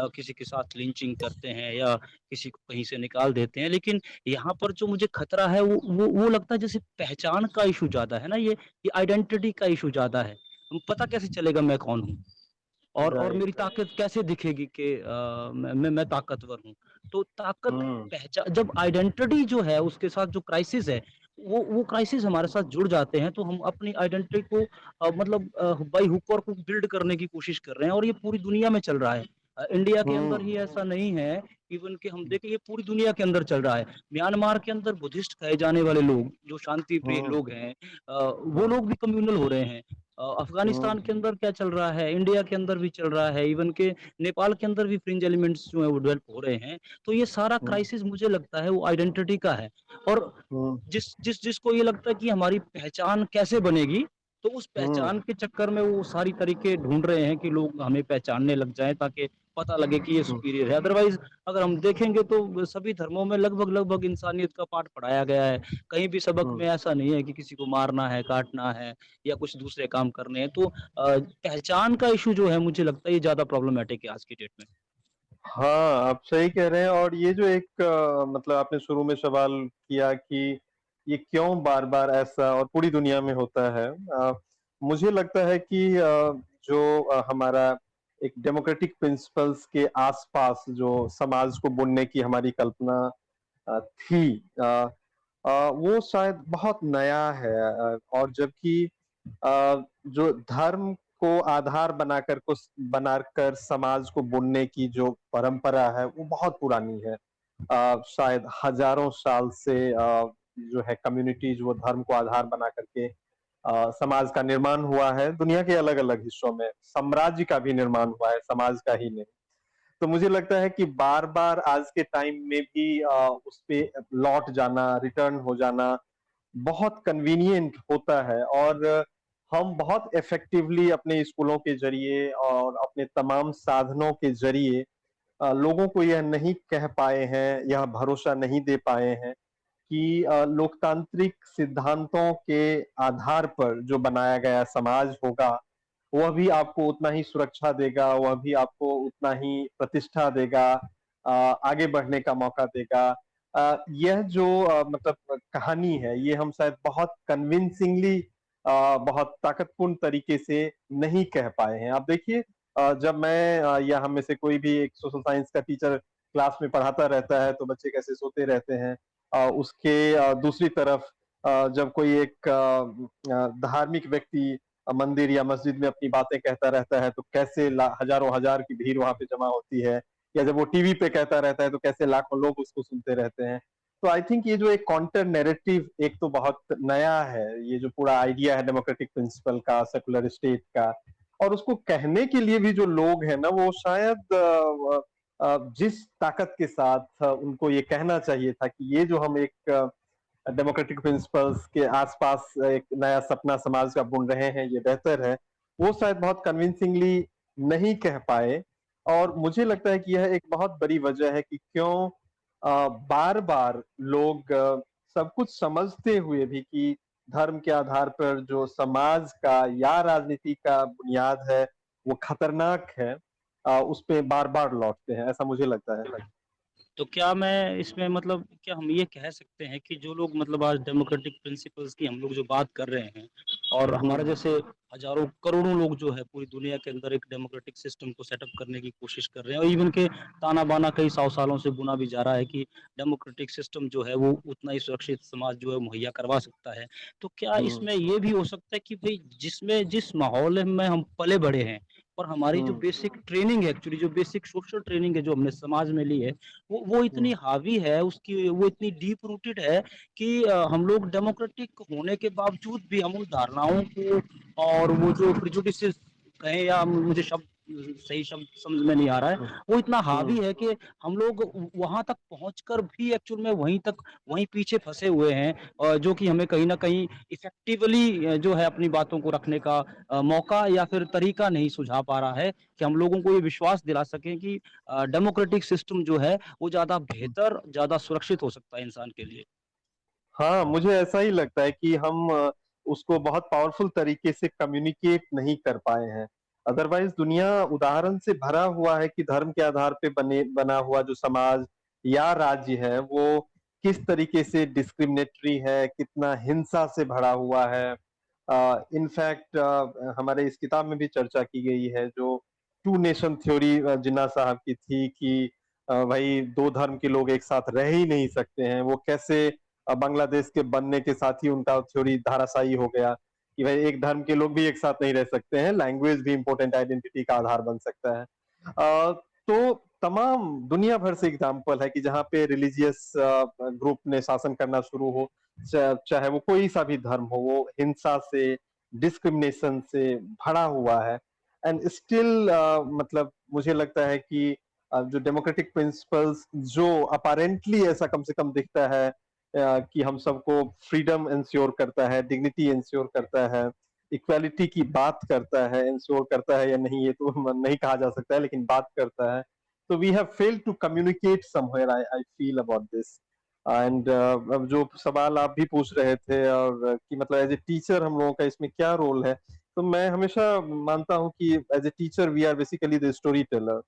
किसी के साथ लिंचिंग करते हैं या किसी को कहीं से निकाल देते हैं। लेकिन यहाँ पर जो मुझे खतरा है वो लगता है जैसे पहचान का इशू ज्यादा है ना, ये आइडेंटिटी का इशू ज्यादा है। पता कैसे चलेगा मैं कौन हूँ, और राइट, मेरी राइट। ताकत कैसे दिखेगी कि मैं ताकतवर हूँ। तो ताकत हुँ, पहचान, जब आइडेंटिटी जो है उसके साथ जो क्राइसिस है, वो क्राइसिस हमारे साथ जुड़ जाते हैं, तो हम अपनी आइडेंटिटी को मतलब बाय हुक और क्रुक बिल्ड करने की कोशिश कर रहे हैं, और ये पूरी दुनिया में चल रहा है। इंडिया के अंदर ही हुँ, ऐसा नहीं है, इवन कि हम देखें ये पूरी दुनिया के अंदर चल रहा है। म्यांमार के अंदर बुद्धिस्ट कहे जाने वाले लोग, जो शांति प्रिय हुँ, लोग हैं, वो हुँ, लोग भी कम्युनल हो रहे हैं। अफगानिस्तान हुँ, के अंदर क्या चल रहा है, इंडिया के अंदर भी चल रहा है, इवन के नेपाल के अंदर भी फ्रिंज एलिमेंट्स जो है वो डेवलप हो रहे हैं। तो ये सारा हुँ, क्राइसिस मुझे लगता है वो आइडेंटिटी का है। और हुँ, जिसको ये लगता है कि हमारी पहचान कैसे बनेगी, तो उस हुँ, पहचान के चक्कर में वो सारी तरीके ढूंढ रहे हैं कि लोग हमें पहचानने लग जाएं, ताकि पता लगे कि ये हुँ, सुपीरियर है। अदरवाइज अगर हम देखेंगे तो सभी धर्मों में लगभग लगभग इंसानियत का पाठ पढ़ाया गया है। कहीं भी सबक हुँ। में ऐसा नहीं है कि किसी को मारना है, काटना है या कुछ दूसरे काम करने हैं। तो पहचान का इशू जो है मुझे लगता है ये ज्यादा प्रॉब्लमेटिक है आज की डेट में। हाँ, आप सही कह रहे हैं और ये जो एक मतलब आपने शुरू में सवाल किया कि ये क्यों बार-बार ऐसा और पूरी दुनिया में होता है। मुझे लगता है कि जो हमारा एक डेमोक्रेटिक प्रिंसिपल्स के आस-पास जो समाज को बुनने की हमारी कल्पना थी वो शायद बहुत नया है और जबकि जो धर्म को आधार बनाकर समाज को बुनने की जो परंपरा है वो बहुत पुरानी है। शायद हजारों साल से जो है कम्युनिटीज वो धर्म को आधार बना करके समाज का निर्माण हुआ है दुनिया के अलग-अलग हिस्सों में। साम्राज्य का भी निर्माण हुआ है, समाज का ही नहीं। तो मुझे लगता है कि बार-बार आज के टाइम में भी उसपे लौट जाना, रिटर्न हो जाना बहुत कन्वीनिएंट होता है और हम बहुत इफेक्टिवली अपने स्कूलों के ज़रिए और अपने तमाम साधनों के ज़रिए लोगों को यह नहीं कह पाए हैं, यह भरोसा नहीं दे पाए हैं कि लोकतांत्रिक सिद्धांतों के आधार पर जो बनाया गया समाज होगा, वह भी आपको उतना ही सुरक्षा देगा, वह भी आपको उतना ही प्रतिष्ठा देगा, आगे बढ़ने का मौका देगा। यह जो मतलब कहानी है, ये हम शायद बहुत कन्विंसिंगली बहुत ताकतपूर्ण तरीके से नहीं कह पाए हैं। आप देखिए जब मैं या हम में से कोई भी एक सोशल साइंस का टीचर क्लास में पढ़ाता रहता है, तो बच्चे कैसे सोते रहते हैं। उसके दूसरी तरफ जब कोई एक धार्मिक व्यक्ति मंदिर या मस्जिद में अपनी बातें कहता रहता है, तो कैसे हजारों हजार की भीड़ वहां पे जमा होती है या जब वो टीवी पे कहता रहता है तो कैसे लाखों लोग उसको सुनते रहते हैं। तो आई थिंक ये जो एक काउंटर नैरेटिव एक तो बहुत नया है, ये जो पूरा आइडिया है डेमोक्रेटिक प्रिंसिपल का, सेकुलर स्टेट का और उसको कहने के लिए भी जो लोग हैं ना वो शायद जिस ताकत के साथ उनको ये कहना चाहिए था कि ये जो हम एक डेमोक्रेटिक प्रिंसिपल्स के आसपास एक नया सपना समाज का बुन रहे हैं, ये बेहतर है। वो शायद बहुत कन्विंसिंगली नहीं कह पाए और मुझे लगता है कि यह एक बहुत बड़ी वजह है कि क्यों बार-बार लोग सब कुछ समझते हुए भी कि धर्म के आधार पर जो समाज का या राजनीति का बुनियाद है, वो खतरनाक है। उस पे बार-बार लौटते हैं, ऐसा मुझे लगता है। तो क्या मैं इसमें मतलब क्या हम ये कह सकते हैं कि जो लोग मतलब आज डेमोक्रेटिक प्रिंसिपल्स की हम लोग जो बात कर रहे हैं, और हमारे हुँ, जैसे हजारों करोड़ों लोग जो है पूरी दुनिया के अंदर एक डेमोक्रेटिक सिस्टम को सेटअप करने की कोशिश कर रहे हैं, और इवन के ताना बाना कई सौ सालों से बुना भी जा रहा है कि डेमोक्रेटिक सिस्टम जो है वो उतना ही सुरक्षित समाज जो है मुहैया करवा सकता है। तो क्या हुँ, इसमें ये भी हो सकता है कि भाई जिसमें जिस माहौल में हम पले बड़े हैं, और हमारी जो हुँ, बेसिक ट्रेनिंग है, एक्चुअली जो बेसिक सोशल ट्रेनिंग है जो हमने समाज में ली है, वो इतनी हुँ, हावी है, उसकी वो इतनी डीप रूटेड है कि हम लोग डेमोक्रेटिक होने के बावजूद भी हम उन धारणाओं को और वो जो प्रेजुडिसेस कहें या मुझे शब्द सही शब्द समझ में नहीं आ रहा है, वो इतना हावी हम्म है कि हम लोग वहां तक पहुंचकर भी एक्चुअल में वहीं पीछे फंसे हुए हैं, और जो कि हमें कहीं ना कहीं इफेक्टिवली जो है अपनी बातों को रखने का मौका या फिर तरीका नहीं सुझा पा रहा है कि हम लोगों को ये विश्वास दिला सकें कि डेमोक्रेटिक सिस्टम जो है वो ज्यादा बेहतर, ज्यादा सुरक्षित हो सकता है इंसान के लिए। हाँ, मुझे ऐसा ही लगता है कि हम उसको बहुत पावरफुल तरीके से कम्युनिकेट नहीं कर पाए हैं। अदरवाइज दुनिया उदाहरण से भरा हुआ है कि धर्म के आधार पे बना हुआ जो समाज या राज्य है वो किस तरीके से डिस्क्रिमिनेटरी है, कितना हिंसा से भरा हुआ है। इनफैक्ट हमारे इस किताब में भी चर्चा की गई है जो टू नेशन थ्योरी जिन्ना साहब की थी कि भाई दो धर्म के लोग एक साथ रह ही नहीं सकते हैं। वो कैसे बांग्लादेश के बनने के साथ ही उनका थ्योरी धाराशायी हो गया कि भाई एक धर्म के लोग भी एक साथ नहीं रह सकते हैं, लैंग्वेज भी इंपॉर्टेंट आइडेंटिटी का आधार बन सकता है। तो तमाम दुनिया भर से एग्जाम्पल है कि जहाँ पे रिलीजियस ग्रुप ने शासन करना शुरू हो, चाहे वो कोई सा भी धर्म हो, वो हिंसा से, डिस्क्रिमिनेशन से भरा हुआ है। एंड स्टिल मतलब मुझे लगता है कि जो डेमोक्रेटिक प्रिंसिपल्स जो अपारेंटली ऐसा कम से कम दिखता है कि हम सबको फ्रीडम इंश्योर करता है, डिग्निटी इंश्योर करता है, इक्वालिटी की बात करता है, इंश्योर करता है या नहीं ये तो नहीं कहा जा सकता है, लेकिन बात करता है। तो we have failed to communicate somewhere, I feel about this. And अब जो सवाल आप भी पूछ रहे थे और कि मतलब एज ए टीचर हम लोगों का इसमें क्या रोल है, तो मैं हमेशा मानता हूँ कि as a teacher we are basically the story teller.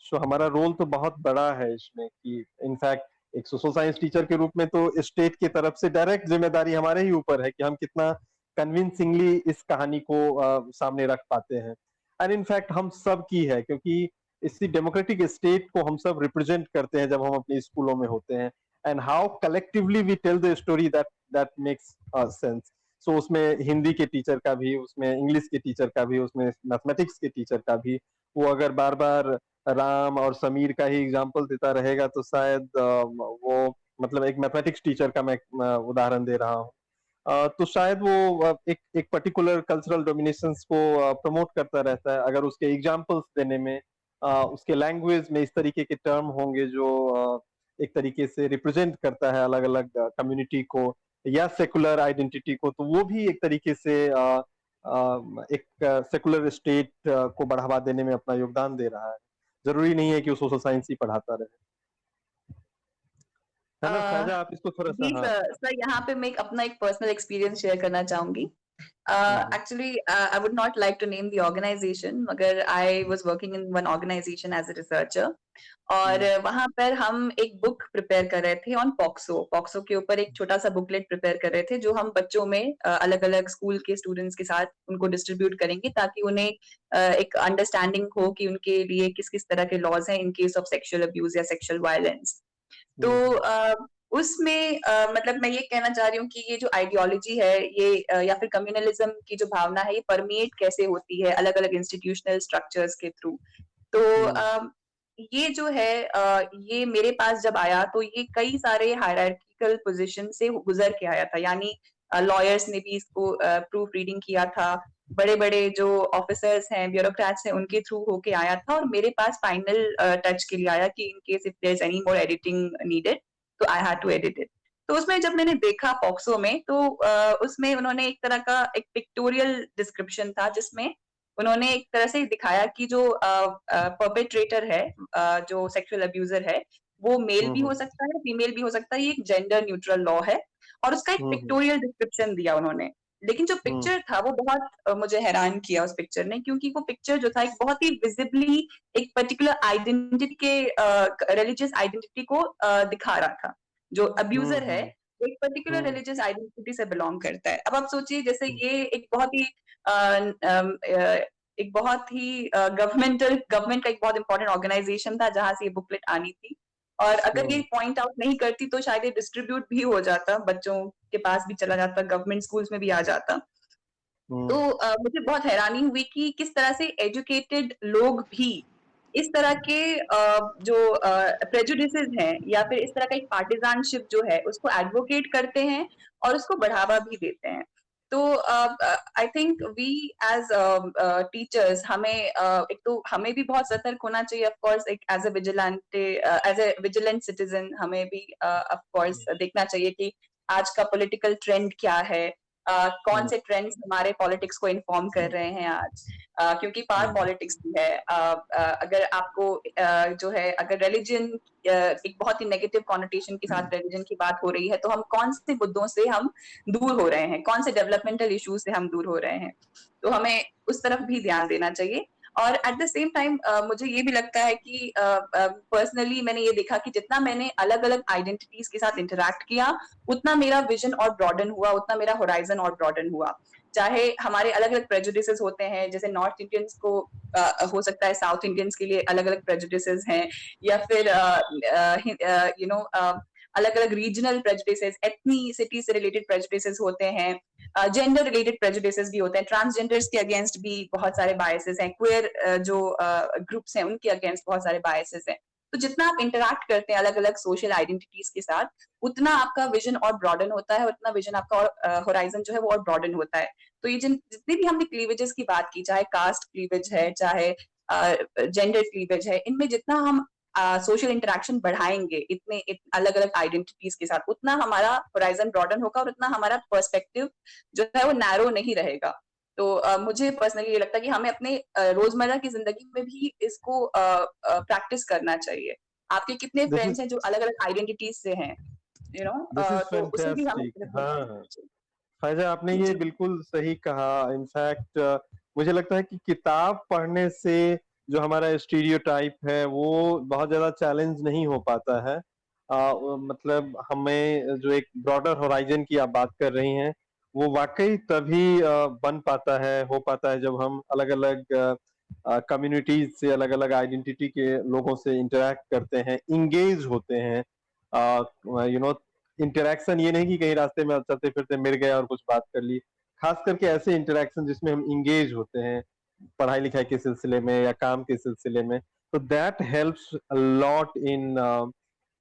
So हमारा रोल तो बहुत बड़ा है इसमें कि इनफैक्ट एक सोशल साइंस टीचर के रूप में तो स्टेट की तरफ से डायरेक्ट जिम्मेदारी हमारे ही ऊपर है कि हम कितना कन्विंसिंगली इस कहानी को सामने रख पाते हैं। एंड इनफैक्ट हम सब की है, क्योंकि इसी डेमोक्रेटिक स्टेट को हम सब रिप्रेजेंट करते हैं जब हम अपने स्कूलों में होते हैं। And how collectively we tell the story that that makes sense. So उसमें हिंदी के टीचर का भी, उसमें इंग्लिश के टीचर का भी, उसमें मैथमेटिक्स के टीचर का भी, वो अगर बार बार राम और समीर का ही एग्जाम्पल देता रहेगा तो शायद वो मतलब एक मैथमेटिक्स टीचर का मैं उदाहरण दे रहा हूँ, तो शायद वो एक एक पर्टिकुलर कल्चरल डोमिनेशंस को प्रमोट करता रहता है। अगर उसके एग्जाम्पल्स देने में उसके लैंग्वेज में इस तरीके के टर्म होंगे जो एक तरीके से रिप्रेजेंट करता है अलग अलग कम्युनिटी को या सेकुलर आइडेंटिटी को, तो वो भी एक तरीके से एक सेकुलर स्टेट को बढ़ावा देने में अपना योगदान दे रहा है। जरूरी नहीं है कि वो सोशल साइंस ही पढ़ाता रहे, है ना? अ, साजा आप इसको थोड़ा सा जी हाँ। सर, यहाँ पे मैं अपना एक पर्सनल एक्सपीरियंस शेयर करना चाहूंगी। Actually, I would not like to name the organization, मगर I was working in one organization as a researcher, और वहां पर हम एक बुक प्रिपेयर कर रहे थे ऑन पॉक्सो के ऊपर एक छोटा सा बुकलेट प्रिपेयर कर रहे थे जो हम बच्चों में अलग अलग स्कूल के स्टूडेंट्स के साथ उनको डिस्ट्रीब्यूट करेंगे ताकि उन्हें एक अंडरस्टैंडिंग हो कि उनके लिए किस किस तरह के लॉज हैं in case of sexual abuse या सेक्सुअल वायलेंस। तो उसमें मतलब मैं ये कहना चाह रही हूँ कि ये जो आइडियोलॉजी है ये या फिर कम्युनलिज्म की जो भावना है ये परमिएट कैसे होती है अलग अलग इंस्टीट्यूशनल स्ट्रक्चर्स के थ्रू। तो ये जो है ये मेरे पास जब आया तो ये कई सारे हायरार्किकल पोजीशन से गुजर के आया था, यानी लॉयर्स ने भी इसको प्रूफ रीडिंग किया था, बड़े बड़े जो ऑफिसर्स हैं, ब्यूरोक्रेट्स हैं, उनके थ्रू होके आया था और मेरे पास फाइनल टच के लिए आया कि in case if there is any more editing needed तो I had to edit it. तो उसमें जब मैंने देखा पॉक्सो में तो उसमें उन्होंने एक तरह का एक पिक्टोरियल डिस्क्रिप्शन था जिसमें उन्होंने एक तरह से दिखाया कि जो परपेट्रेटर है, जो सेक्सुअल अब्यूजर है, वो मेल भी हो सकता है, फीमेल भी हो सकता है, ये एक जेंडर न्यूट्रल लॉ है, और उसका एक पिक्टोरियल डिस्क्रिप्शन दिया उन्होंने। लेकिन जो पिक्चर था वो बहुत मुझे हैरान किया उस पिक्चर ने, क्योंकि वो पिक्चर जो था एक बहुत ही विजिबली एक पर्टिकुलर आइडेंटिटी के रिलीजियस आइडेंटिटी को दिखा रहा था। जो अब्यूजर है वो एक पर्टिकुलर रिलीजियस आइडेंटिटी से बिलोंग करता है। अब आप सोचिए जैसे ये एक बहुत ही गवर्नमेंट का एक बहुत इंपॉर्टेंट ऑर्गेनाइजेशन था जहां से ये बुकलेट आनी थी, और अगर ये पॉइंट आउट नहीं करती तो शायद ये डिस्ट्रीब्यूट भी हो जाता, बच्चों के पास भी चला जाता, गवर्नमेंट स्कूल्स में भी आ जाता। तो मुझे बहुत हैरानी हुई कि किस तरह से एजुकेटेड लोग भी इस तरह के जो प्रेजुडिसेस हैं या फिर इस तरह का एक पार्टिजानशिप जो है उसको एडवोकेट करते हैं और उसको बढ़ावा भी देते हैं। तो I think we as teachers हमें एक तो हमें भी बहुत सतर्क होना चाहिए, ऑफ कोर्स एक एज ए विजिलेंट सिटीजन हमें भी ऑफ कोर्स देखना चाहिए कि आज का पॉलिटिकल ट्रेंड क्या है, कौन से ट्रेंड्स हमारे पॉलिटिक्स को इन्फॉर्म कर रहे हैं आज, क्योंकि पावर पॉलिटिक्स भी है। अगर आपको जो है अगर रिलीजन एक बहुत ही नेगेटिव कॉनोटेशन के साथ रिलीजन की बात हो रही है, तो हम कौन से मुद्दों से हम दूर हो रहे हैं, कौन से डेवलपमेंटल इश्यूज से हम दूर हो रहे हैं, तो हमें उस तरफ भी ध्यान देना चाहिए। और एट द सेम टाइम मुझे ये भी लगता है कि पर्सनली मैंने ये देखा कि जितना मैंने अलग अलग आइडेंटिटीज के साथ इंटरेक्ट किया, उतना मेरा विजन और ब्रॉडन हुआ, उतना मेरा होराइजन और ब्रॉडन हुआ। चाहे हमारे अलग अलग प्रेजुडिसेस होते हैं, जैसे नॉर्थ इंडियंस को हो सकता है साउथ इंडियंस के लिए अलग अलग प्रेजुडिसेस हैं, या फिर यू नो अलग अलग रीजनल प्रेजुडिसेस, एथनिसिटी से रिलेटेड प्रेजुडिसेस होते हैं, जेंडर रिलेटेड प्रेजुडिसेस भी होते हैं, ट्रांसजेंडर्स के अगेंस्ट भी बहुत सारे बायसेस हैं, क्वेयर जो ग्रुप्स हैं उनके अगेंस्ट बहुत सारे बायसेस हैं। तो जितना आप इंटरैक्ट करते हैं अलग अलग सोशल आइडेंटिटीज के साथ, उतना आपका विजन और ब्रॉडन होता है, उतना विजन आपका और होराइजन जो है वो और ब्रॉडन होता है। तो ये जितने भी हमने क्लीवेजेस की बात की, चाहे कास्ट क्लीवेज है, चाहे जेंडर क्लीवेज है, इनमें जितना हम सोशल इंटरेक्शन बढ़ाएंगे इतने अलग अलग आइडेंटिटीज के साथ, उतना हमारा होराइजन ब्रॉडन होगा और उतना हमारा पर्सपेक्टिव जो है वो नैरो नहीं रहेगा। तो मुझे पर्सनली ये लगता है कि हमें अपने रोजमर्रा की जिंदगी में भी इसको प्रैक्टिस करना चाहिए। आपके कितने दिस फ्रेंड्स इज हैं जो अलग अलग आइडेंटिटीज से हैं, यू नो, दिस इज तो उसे भी हमें फैंटास्टिक। हाँ फायजा, आपने ये जी बिल्कुल सही कहा। इनफैक्ट मुझे लगता है कि किताब पढ़ने से जो हमारा स्टीरियोटाइप है वो बहुत ज्यादा चैलेंज नहीं हो पाता है। मतलब हमें जो एक ब्रॉडर होराइजन की आप बात कर रही हैं, वो वाकई तभी बन पाता है, हो पाता है, जब हम अलग अलग कम्युनिटीज से, अलग अलग आइडेंटिटी के लोगों से इंटरेक्ट करते हैं, इंगेज होते हैं। यू नो, इंटरेक्शन ये नहीं कि कहीं रास्ते में चलते फिरते मिल गए और कुछ बात कर ली। खास करके ऐसे इंटरेक्शन जिसमें हम इंगेज होते हैं, पढ़ाई लिखाई के सिलसिले में या काम के सिलसिले में, तो that helps a lot in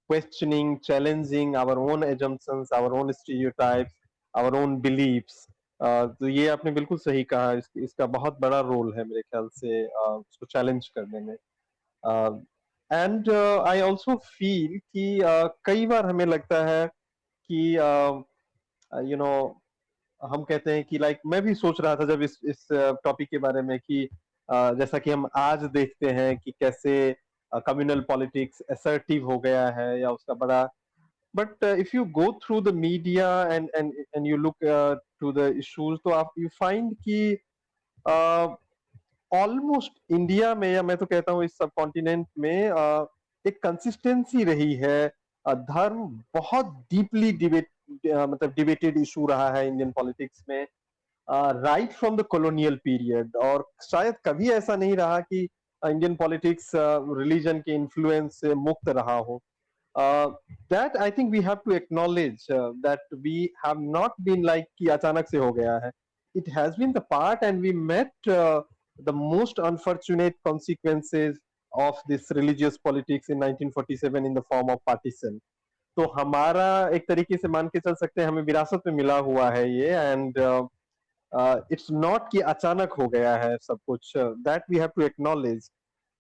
questioning, challenging our own assumptions, our own stereotypes, our own beliefs. तो ये आपने बिल्कुल सही कहा, इसका बहुत बड़ा रोल है मेरे ख्याल से उसको चैलेंज करने में। एंड आई ऑल्सो फील कि कई बार हमें लगता है कि यू नो, हम कहते हैं कि लाइक, मैं भी सोच रहा था जब इस टॉपिक के बारे में कि जैसा कि हम आज देखते हैं कि कैसे कम्युनल पॉलिटिक्स असर्टिव हो गया है या उसका बड़ा, but if you go through the media and you look to the issues, तो आप यू फाइंड कि ऑलमोस्ट इंडिया में, या मैं तो कहता हूँ इस सब कॉन्टिनेंट में एक कंसिस्टेंसी रही है। धर्म बहुत डीपली मतलब डिबेटेड इशू रहा है इंडियन पॉलिटिक्स में, right from the colonial period. और शायद कभी ऐसा नहीं रहा कि इंडियन पॉलिटिक्स रिलीजन के इन्फ्लुएंस से मुक्त रहा हो। That I think we have to acknowledge that we have not been like कि अचानक से हो गया है। It has been the part, and we met the most unfortunate consequences of this religious politics in 1947 in the form of partition. तो हमारा एक तरीके से मान के चल सकते हैं हमें विरासत में मिला हुआ है ये, एंड इट्स नॉट कि अचानक हो गया है सब कुछ, that we have to acknowledge.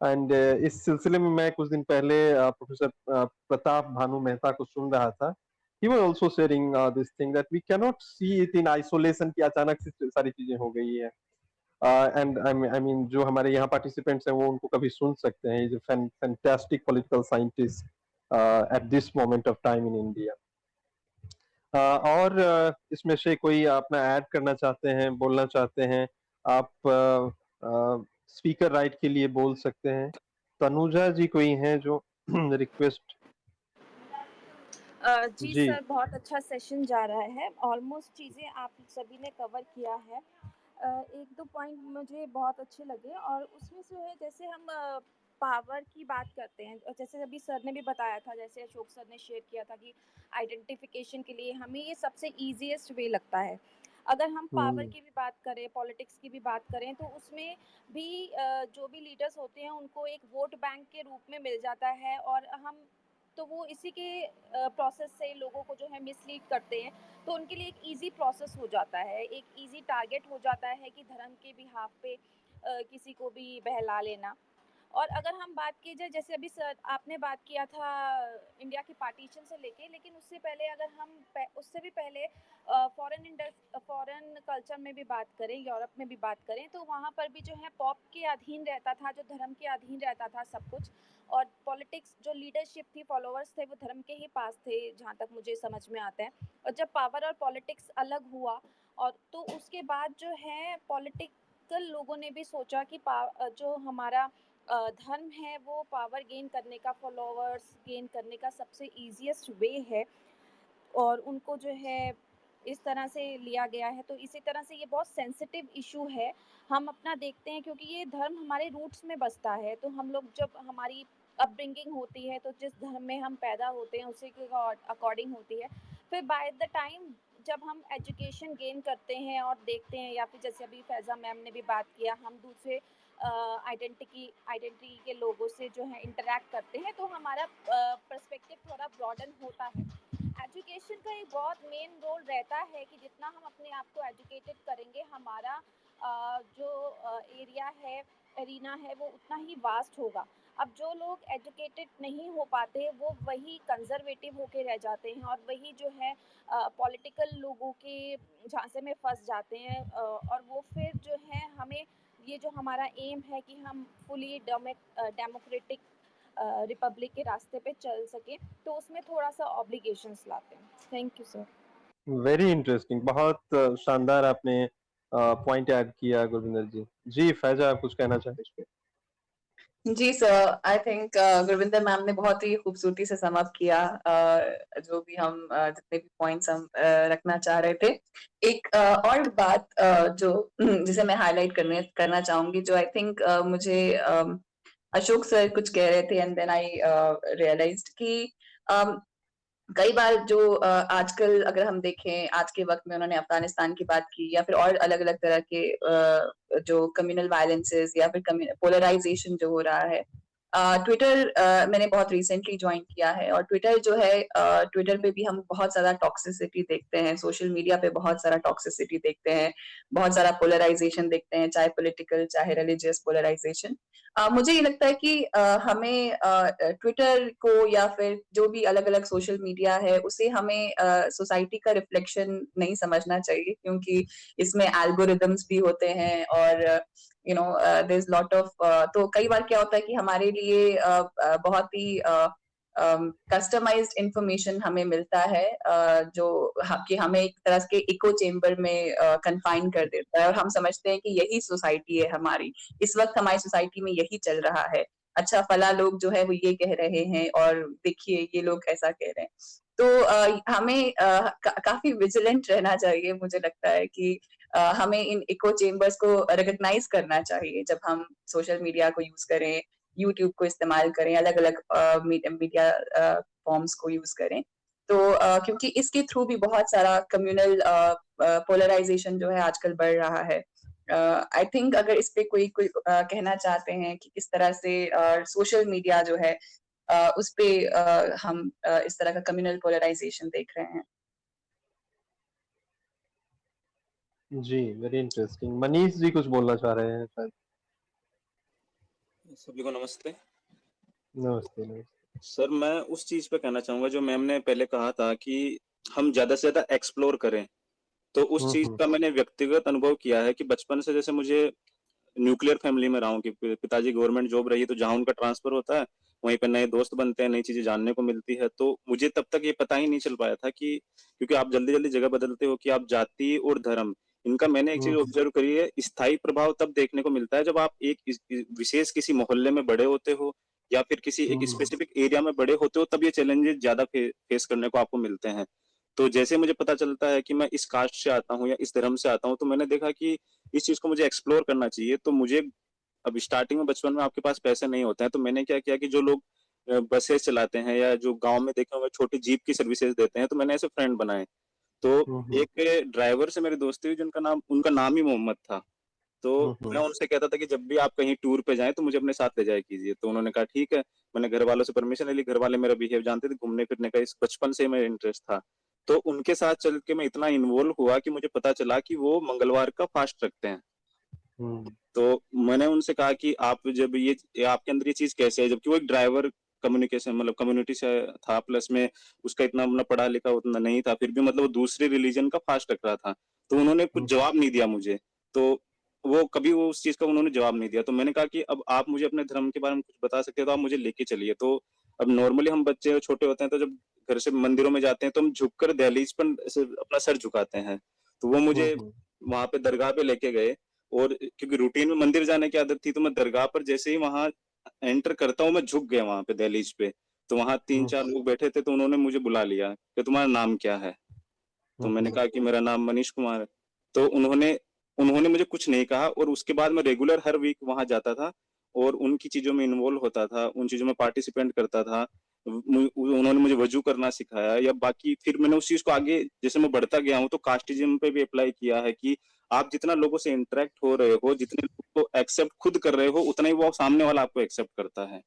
And इस सिलसिले में मैं कुछ दिन पहले प्रोफेसर प्रताप भानु मेहता को सुन रहा था। he was also sharing this thing that we cannot see it in isolation कि अचानक से सारी चीजें हो गई है। एंड आई मीन जो हमारे यहाँ पार्टिसिपेंट्स हैं वो उनको कभी सुन सकते हैं, is a fantastic political scientist at this moment of time in India. और इसमें से कोई अपना ऐड करना चाहते हैं, बोलना चाहते हैं, आप स्पीकर राइट के लिए बोल सकते हैं। तनुजा जी कोई हैं जो रिक्वेस्ट? जी जी सर, बहुत अच्छा सेशन जा रहा है। ऑलमोस्ट चीज़ें आप सभी ने कवर किया है। एक दो पॉइंट मुझे बहुत अच्छे लगे और उसमें से है जैसे हम पावर की बात करते हैं, और जैसे अभी सर ने भी बताया था, जैसे अशोक सर ने शेयर किया था कि आइडेंटिफिकेशन के लिए हमें ये सबसे ईजीएस्ट वे लगता है। अगर हम पावर की भी बात करें, पॉलिटिक्स की भी बात करें, तो उसमें भी जो भी लीडर्स होते हैं उनको एक वोट बैंक के रूप में मिल जाता है, और हम तो वो इसी के प्रोसेस से लोगों को जो है मिसलीड करते हैं। तो उनके लिए एक ईज़ी प्रोसेस हो जाता है, एक ईज़ी टारगेट हो जाता है कि धर्म के बिहाफ़ पे किसी को भी बहला लेना। और अगर हम बात की जाए, जैसे अभी सर आपने बात किया था इंडिया के पार्टीशन से लेके, लेकिन उससे पहले अगर हम उससे भी पहले फॉरेन कल्चर में भी बात करें, यूरोप में भी बात करें, तो वहाँ पर भी जो है पॉप के अधीन रहता था, जो धर्म के अधीन रहता था सब कुछ। और पॉलिटिक्स जो लीडरशिप थी, फॉलोअर्स थे, वो धर्म के ही पास थे, जहाँ तक मुझे समझ में आता है। और जब पावर और पॉलिटिक्स अलग हुआ, और तो उसके बाद जो है पॉलिटिकल लोगों ने भी सोचा कि जो हमारा धर्म है वो पावर गेन करने का, फॉलोअर्स गेन करने का सबसे ईज़ीएस्ट वे है, और उनको जो है इस तरह से लिया गया है। तो इसी तरह से ये बहुत सेंसिटिव इशू है। हम अपना देखते हैं, क्योंकि ये धर्म हमारे रूट्स में बसता है, तो हम लोग जब हमारी अपब्रिंगिंग होती है, तो जिस धर्म में हम पैदा होते हैं उसी के अकॉर्डिंग होती है। फिर बाय द टाइम जब हम एजुकेशन गेन करते हैं और देखते हैं, या फिर जैसे अभी फैज़ा मैम ने भी बात किया, हम दूसरे आइडेंटिटी के लोगों से जो है इंटरैक्ट करते हैं, तो हमारा पर्सपेक्टिव थोड़ा ब्रॉडन होता है। एजुकेशन का एक बहुत मेन रोल रहता है कि जितना हम अपने आप को एजुकेटेड करेंगे, हमारा जो एरिया है, एरिना है, वो उतना ही वास्ट होगा। अब जो लोग एजुकेटेड नहीं हो पाते, वो वही कंजर्वेटिव होके रह जाते हैं, और वही जो है पॉलिटिकल लोगों के झांसे में फंस जाते हैं, और वो फिर जो है हमें ये जो हमारा एम है कि हम फुली डेमोक्रेटिक रिपब्लिक के रास्ते पे चल सकें, तो उसमें थोड़ा-सा ऑब्लिगेशंस लाते हैं। Thank you sir. Very interesting, बहुत शानदार आपने पॉइंट ऐड किया गुरविंदर जी। जी, फैज़ा आप कुछ कहना चाहें इस पे? जी sir, I think Gurvinder ma'am ने बहुत ही खूबसूरती से सम अप किया जो भी हम जितने भी पॉइंट्स हम रखना चाह रहे थे। एक और बात जो जिसे मैं हाईलाइट करना चाहूंगी, जो आई थिंक मुझे अशोक सर कुछ कह रहे थे, एंड देन आई रियलाइज्ड कि um, कई बार जो आजकल अगर हम देखें, आज के वक्त में उन्होंने अफगानिस्तान की बात की, या फिर और अलग-अलग तरह के जो कम्युनल वायलेंसेस या फिर पोलराइजेशन जो हो रहा है। ट्विटर मैंने बहुत रिसेंटली ज्वाइन किया है, और ट्विटर जो है ट्विटर पे भी हम बहुत ज़्यादा टॉक्सिसिटी देखते हैं, सोशल मीडिया पे बहुत सारा टॉक्सिसिटी देखते हैं, बहुत सारा पोलराइजेशन देखते हैं, चाहे पॉलिटिकल चाहे रिलीजियस पोलराइजेशन। मुझे ये लगता है कि हमें ट्विटर को या फिर जो भी अलग-अलग सोशल मीडिया है, उसे हमें सोसाइटी का रिफ्लेक्शन नहीं समझना चाहिए, क्योंकि इसमें एल्गोरिदम्स भी होते हैं, और देयर इज लॉट ऑफ तो कई बार क्या होता है कि हमारे लिए बहुत ही कस्टमाइज्ड इंफॉर्मेशन हमें मिलता है, जो कि हमें एक तरह के इको चेम्बर में कन्फाइन कर देता है, और हम समझते हैं कि यही सोसाइटी है हमारी, इस वक्त हमारी सोसाइटी में यही चल रहा है। अच्छा, फला लोग जो है वो ये कह रहे हैं, और देखिए ये लोग ऐसा कह रहे हैं। तो हमें काफी विजिलेंट रहना चाहिए। मुझे लगता है कि हमें इन इको चेम्बर्स को रिकॉग्नाइज करना चाहिए जब हम सोशल मीडिया को यूज करें, यूट्यूब को इस्तेमाल करें, अलग-अलग मीडिया फॉर्म्स को यूज करें। तो क्योंकि इसके थ्रू भी बहुत सारा कम्युनल पोलराइजेशन जो है आजकल बढ़ रहा है। आई थिंक अगर इस पे कोई कहना चाहते हैं कि किस तरह से सोशल मीडिया जो है उस पे हम इस तरह का कम्युनल पोलराइजेशन देख रहे हैं। जी, वेरी इंटरेस्टिंग। मनीष जी कुछ बोलना चाह रहे हैं शायद। सभी को नमस्ते। नमस्ते, नमस्ते। सर, मैं उस चीज़ पे कहना चाहूँगा जो मैम ने पहले कहा था कि हम ज़्यादा से ज़्यादा एक्सप्लोर करें। तो उस चीज़ का मैंने व्यक्तिगत अनुभव किया है कि बचपन से जैसे मुझे न्यूक्लियर फैमिली में रहा हूँ कि पिताजी गवर्नमेंट जॉब रही, तो जहाँ उनका ट्रांसफर होता है, वहीं पे नए दोस्त बनते हैं, नई चीज़ें जानने को मिलती है। तो मुझे तब तक ये पता ही नहीं चल पाया था कि क्योंकि आप जल्दी-जल्दी जगह बदलते हो कि आप जाति और धर्म, इनका मैंने एक चीज़ ऑब्ज़र्व करी है, स्थायी प्रभाव तब देखने को मिलता है जब आप एक विशेष किसी मोहल्ले में बड़े होते हो, या फिर किसी एक स्पेसिफिक एरिया में बड़े होते हो, तब ये चैलेंजेस ज़्यादा फेस करने को आपको मिलते हैं। तो जैसे मुझे पता चलता है कि मैं इस कास्ट से आता हूँ या इस धर्म से आता हूँ, तो मैंने देखा कि इस चीज़ को मुझे एक्सप्लोर करना चाहिए। तो मुझे अब स्टार्टिंग में बचपन में आपके पास पैसे नहीं होते हैं, तो मैंने क्या किया कि जो लोग बसेस चलाते हैं या जो गाँव में देखे होंगे छोटी जीप की सर्विसेज़ देते हैं, तो मैंने ऐसे फ्रेंड बनाए। तो एक ड्राइवर से मेरी दोस्ती हुई, उनका नाम ही मोहम्मद था। तो मैं उनसे कहता था कि जब भी आप कहीं टूर पे जाएँ तो मुझे अपने साथ ले जाया कीजिए। तो उन्होंने कहा ठीक है। मैंने घरवालों से परमिशन ले ली, घरवाले मेरा बिहेव जानते थे, घूमने-फिरने का इस बचपन से मेरा इंटरेस्ट था। तो उनके साथ चल के मैं इतना इन्वॉल्व हुआ कि मुझे पता चला कि वो मंगलवार का फास्ट रखते हैं। तो मैंने उनसे कहा कि आप जब ये आपके अंदर ये चीज़ कैसे है? जबकि वो एक ड्राइवर कम्युनिकेशन मतलब कम्युनिटी से था, प्लस में उसका इतना मतलब पढ़ा-लिखा उतना नहीं था, फिर भी मतलब वो दूसरे रिलीजन का फास्ट रख रहा था। तो उन्होंने कुछ जवाब नहीं दिया मुझे। तो वो उस चीज़ का उन्होंने जवाब नहीं दिया। तो मैंने कहा कि अब आप मुझे अपने धर्म के बारे में कुछ बता सकते हैं तो आप मुझे लेके चलिए। तो अब नॉर्मली हम बच्चे छोटे होते हैं तो जब घर से मंदिरों में जाते हैं तो हम झुककर दहलीज पर ऐसे अपना सर झुकाते हैं। तो वो मुझे वहाँ पे दरगाह पे लेके गए और क्योंकि रूटीन में मंदिर जाने की आदत थी तो मैं दरगाह पर जैसे ही वहाँ एंटर करता हूँ मैं झुक गया वहाँ पे दहलीज पे। तो वहाँ 3-4 लोग बैठे थे तो उन्होंने मुझे बुला लिया कि तुम्हारा नाम क्या है? तो मैंने कहा कि मेरा नाम मनीष कुमार है। तो उन्होंने उन्होंने मुझे कुछ नहीं कहा और उसके बाद मैं रेगुलर हर वीक वहाँ जाता था और उनकी चीज़ों में इन्वॉल्व होता था, उन चीज़ों में पार्टिसिपेट करता था। उन्होंने मुझे वज़ू करना सिखाया या बाकी फिर मैंने उस चीज़ को आगे जैसे मैं बढ़ता गया हूँ तो कास्टिज़्म पे भी अप्लाई किया है कि आप जितना लोगों से इंटरैक्ट हो रहे हो, जितने लोगों को एक्सेप्ट खुद कर रहे हो, उतना ही वो सामने वाला आपको एक्सेप्ट करता है।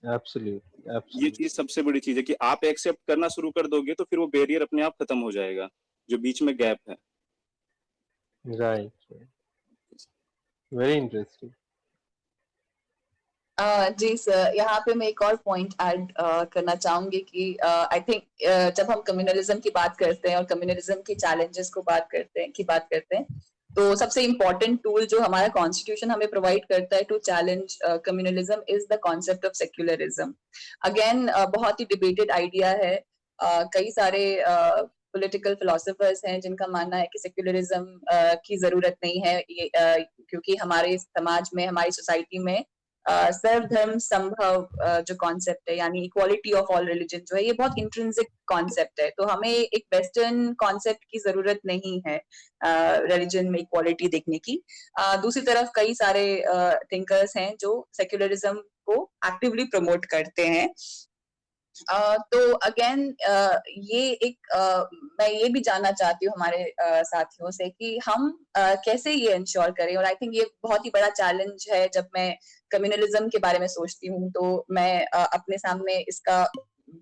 एब्सोल्युटली, ये एब्सोल्युटली। चीज़ सबसे बड़ी चीज़ है कि आप एक्सेप्ट करना शुरू कर दोगे तो फिर वो बैरियर अपने आप खत्म हो जाएगा, जो बीच में गैप है। Right, very interesting. जी सर, यहाँ पे मैं एक और पॉइंट ऐड करना चाहूंगी कि आई थिंक जब हम कम्युनलिज्म की बात करते हैं और कम्युनलिज्म के चैलेंजेस को बात करते हैं तो सबसे इम्पोर्टेंट टूल जो हमारा कॉन्स्टिट्यूशन हमें प्रोवाइड करता है to challenge communalism is the concept of secularism. Again बहुत ही डिबेटेड आइडिया है। कई सारे पॉलिटिकल फिलोसोफर्स हैं जिनका मानना है कि सेक्युलरिज्म की जरूरत नहीं है ये क्योंकि हमारे समाज में हमारी सोसाइटी में सर्वधर्म संभव जो कॉन्सेप्ट है यानी इक्वालिटी ऑफ ऑल रिलीजन जो है ये बहुत इंट्रिंसिक कॉन्सेप्ट है। तो हमें एक वेस्टर्न कॉन्सेप्ट की जरूरत नहीं है रिलीजन में इक्वालिटी देखने की। दूसरी तरफ कई सारे थिंकर्स हैं जो सेक्युलरिज्म को एक्टिवली प्रमोट करते हैं। तो अगेन ये एक मैं ये भी जानना चाहती हूँ हमारे साथियों से कि हम कैसे ये इंश्योर करें। और आई थिंक ये बहुत ही बड़ा चैलेंज है। जब मैं कम्युनलिज्म के बारे में सोचती हूँ तो मैं अपने सामने इसका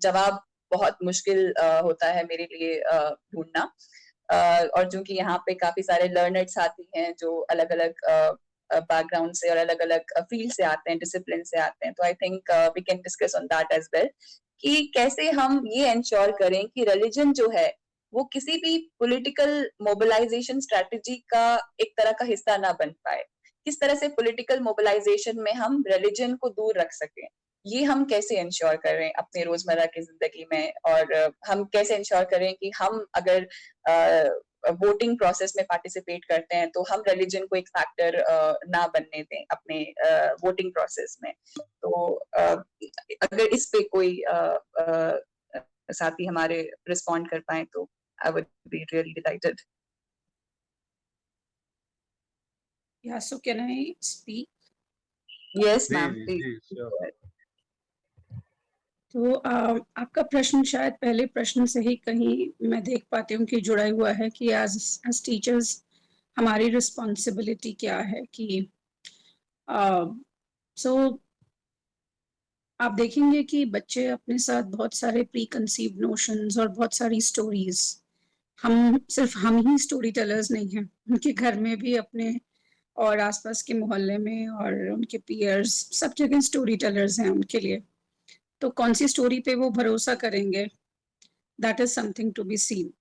जवाब बहुत मुश्किल होता है मेरे लिए ढूंढना। और चूंकि यहाँ पे काफी सारे लर्नर्ड साथी हैं जो अलग अलग बैकग्राउंड से और अलग अलग फील्ड से आते हैं, डिसिप्लिन से आते हैं, तो I think we can discuss on that as well कि कैसे हम ये इंश्योर करें कि रिलीजन जो है वो किसी भी पॉलिटिकल मोबिलाइजेशन स्ट्रेटजी का एक तरह का हिस्सा ना बन पाए। किस तरह से पॉलिटिकल मोबिलाइजेशन में हम रिलीजन को दूर रख सकें, ये हम कैसे इंश्योर करें अपने रोजमर्रा की जिंदगी में। और हम कैसे इंश्योर करें कि हम अगर वोटिंग प्रोसेस में पार्टिसिपेट करते हैं तो हम रिलीजन को एक फैक्टर ना बनने दें अपने वोटिंग प्रोसेस में। तो अगर इस पे कोई साथी हमारे रिस्पॉन्ड कर पाए तो I would be really delighted. Yeah, so can I speak? Yes ma'am ji, please. जी, श्योर। तो आपका प्रश्न शायद पहले प्रश्न से ही कहीं मैं देख पाती हूँ कि जुड़ा हुआ है कि एज टीचर्स हमारी रिस्पॉन्सिबिलिटी क्या है कि सो आप देखेंगे कि बच्चे अपने साथ बहुत सारे प्री कंसीव्ड नोशंस और बहुत सारी स्टोरीज, हम ही स्टोरी टेलर्स नहीं हैं, उनके घर में भी अपने और आसपास के मोहल्ले में और उनके पीयर्स सब जगह स्टोरी टेलर्स हैं उनके लिए। तो कौन सी स्टोरी पे वो भरोसा करेंगे, that is something to be seen.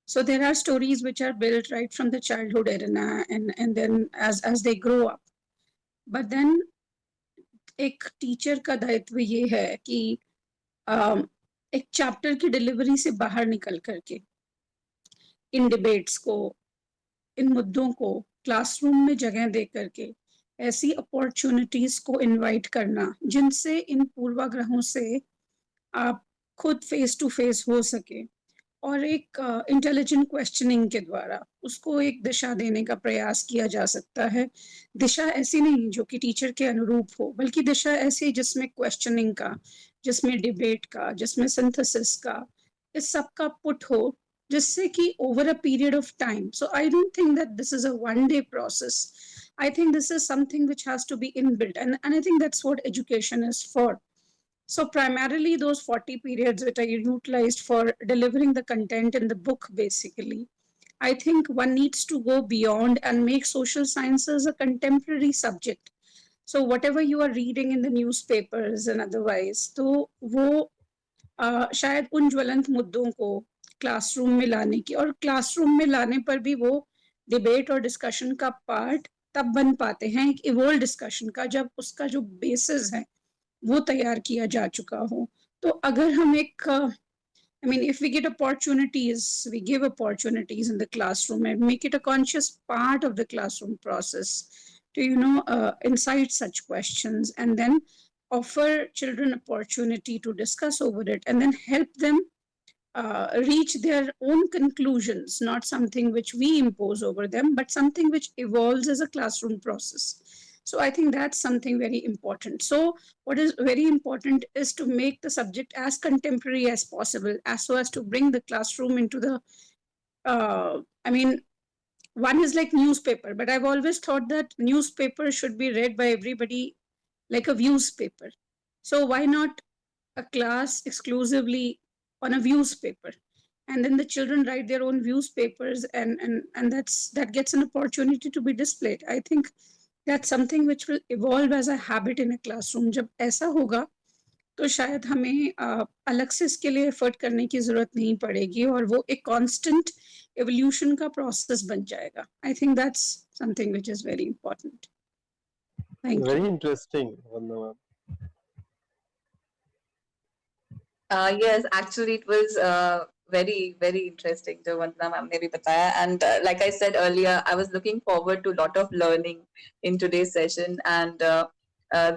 So there are stories which are built right from the childhood arena and then as they grow up. But then एक टीचर का दायित्व ये है कि एक चैप्टर की डिलीवरी से बाहर निकल करके इन डिबेट्स को, इन मुद्दों को क्लासरूम में जगह दे करके ऐसी अपॉर्चुनिटीज को इनवाइट करना जिनसे इन पूर्वाग्रहों से आप खुद फेस टू फेस हो सके और एक इंटेलिजेंट क्वेश्चनिंग के द्वारा उसको एक दिशा देने का प्रयास किया जा सकता है। दिशा ऐसी नहीं जो कि टीचर के अनुरूप हो, बल्कि दिशा ऐसी जिसमें क्वेश्चनिंग का, जिसमें डिबेट का, जिसमें सिंथेसिस का, इस सब का पुट हो, जिससे कि over a period of time, so I don't think that this is a one day process, I think this is something which has to be inbuilt, and I think that's what education is for. So primarily those 40 periods which are utilized for delivering the content in the book, basically, I think one needs to go beyond and make social sciences a contemporary subject. So whatever you are reading in the newspapers and otherwise, तो वो शायद उन ज्वलंत मुद्दों को classroom में लाने की, और क्लासरूम में लाने पर भी वो डिबेट और डिस्कशन का पार्ट तब बन पाते हैं एक इवोल्व डिस्कशन का, जब उसका जो बेसिस है वो तैयार किया जा चुका हो. तो अगर हम एक I mean, if we get opportunities, we give opportunities in the classroom and make it a conscious part of the classroom process to, incite such questions, and then offer children opportunity to discuss over it, and then help them reach their own conclusions, not something which we impose over them, but something which evolves as a classroom process. So I think that's something very important. So what is very important is to make the subject as contemporary as possible, as so as to bring the classroom into the, one is like newspaper, but I've always thought that newspaper should be read by everybody like a views paper. So why not a class exclusively on a views paper? And then the children write their own views papers, and that gets an opportunity to be displayed. I think that's something which will evolve as a habit in a classroom. जब ऐसा होगा तो शायद हमें अलग से इसके लिए एफर्ट करने की जरूरत नहीं पड़ेगी, और वो एक कांस्टेंट एवोल्यूशन का प्रोसेस बन जाएगा. I think that's something which is very important. Thank you. Very interesting, Vandana ma'am. Yes, actually it was very, very interesting जो वंदना मैम ने भी बताया, and like I said earlier, I was looking forward to a lot of learning in today's session, and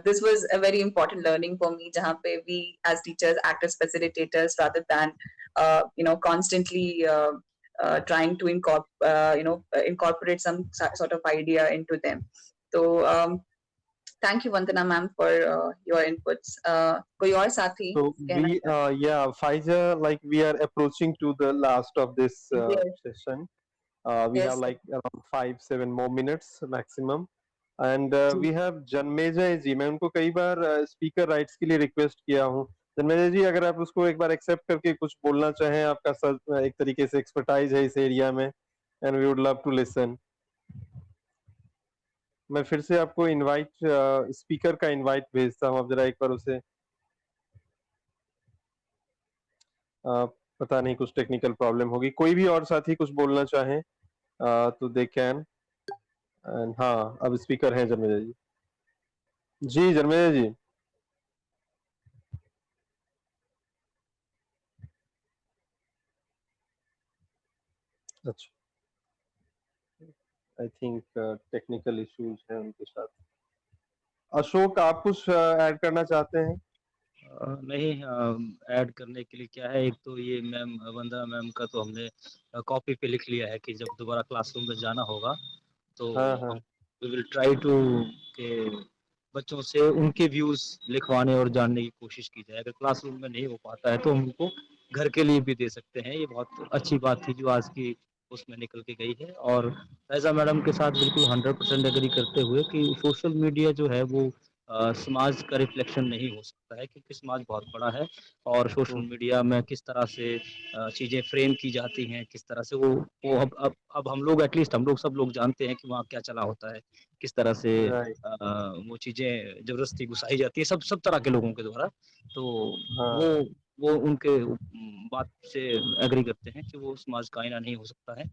this was a very important learning for me, जहाँ पे we as teachers act as facilitators rather than constantly trying to incorporate some sort of idea into them. So thank you, Vandana ma'am, for your inputs. कोई और साथी? So we, Faiza, like we are approaching to the last of this Yes. session. We Yes, have like around 5-7 more minutes maximum, and we have Janmejay जी. मैं उनको कई बार speaker rights के लिए request किया हूँ. जन्मेजय जी, अगर आप उसको एक बार accept करके कुछ बोलना चाहें, आपका एक तरीके से expertise है इस एरिया में, and we would love to listen. मैं फिर से आपको इनवाइट स्पीकर का इनवाइट भेजता हूँ, आप जरा एक बार उसे पता नहीं कुछ टेक्निकल प्रॉब्लम होगी. कोई भी और साथी कुछ बोलना चाहें तो दे कैन. एंड हाँ, अब स्पीकर हैं जन्मेजय जी. जी जन्मेजय जी. अच्छा, आई थिंक टेक्निकल इश्यूज हैं उनके साथ. अशोक, आप कुछ ऐड करना चाहते हैं? नहीं, ऐड करने के लिए क्या है, एक तो ये मैम वंदना मैम का तो हमने कॉपी पे लिख लिया है कि जब दोबारा क्लासरूम में जाना होगा तो हम वी विल ट्राई टू के बच्चों से उनके व्यूज लिखवाने और जानने की कोशिश की जाए. अगर क्लासरूम में नहीं हो पाता है तो हम उनको घर के लिए भी दे सकते हैं. ये बहुत अच्छी बात थी जो आज की उसमें निकल के गई है. और फैजा मैडम के साथ बिल्कुल 100% एग्री करते हुए कि सोशल मीडिया जो है वो समाज का रिफ्लेक्शन नहीं हो सकता है, क्योंकि समाज बहुत बड़ा है और सोशल मीडिया में किस तरह से चीज़ें फ्रेम की जाती हैं, किस तरह से वो अब हम लोग एटलीस्ट हम लोग सब लोग जानते हैं कि वहाँ क्या चला होता है, किस तरह से वो चीज़ें जबरदस्ती घुसाई जाती है सब तरह के लोगों के द्वारा. तो वो उनके बात से एग्री करते हैं कि वो समाज का आईना नहीं हो सकता है.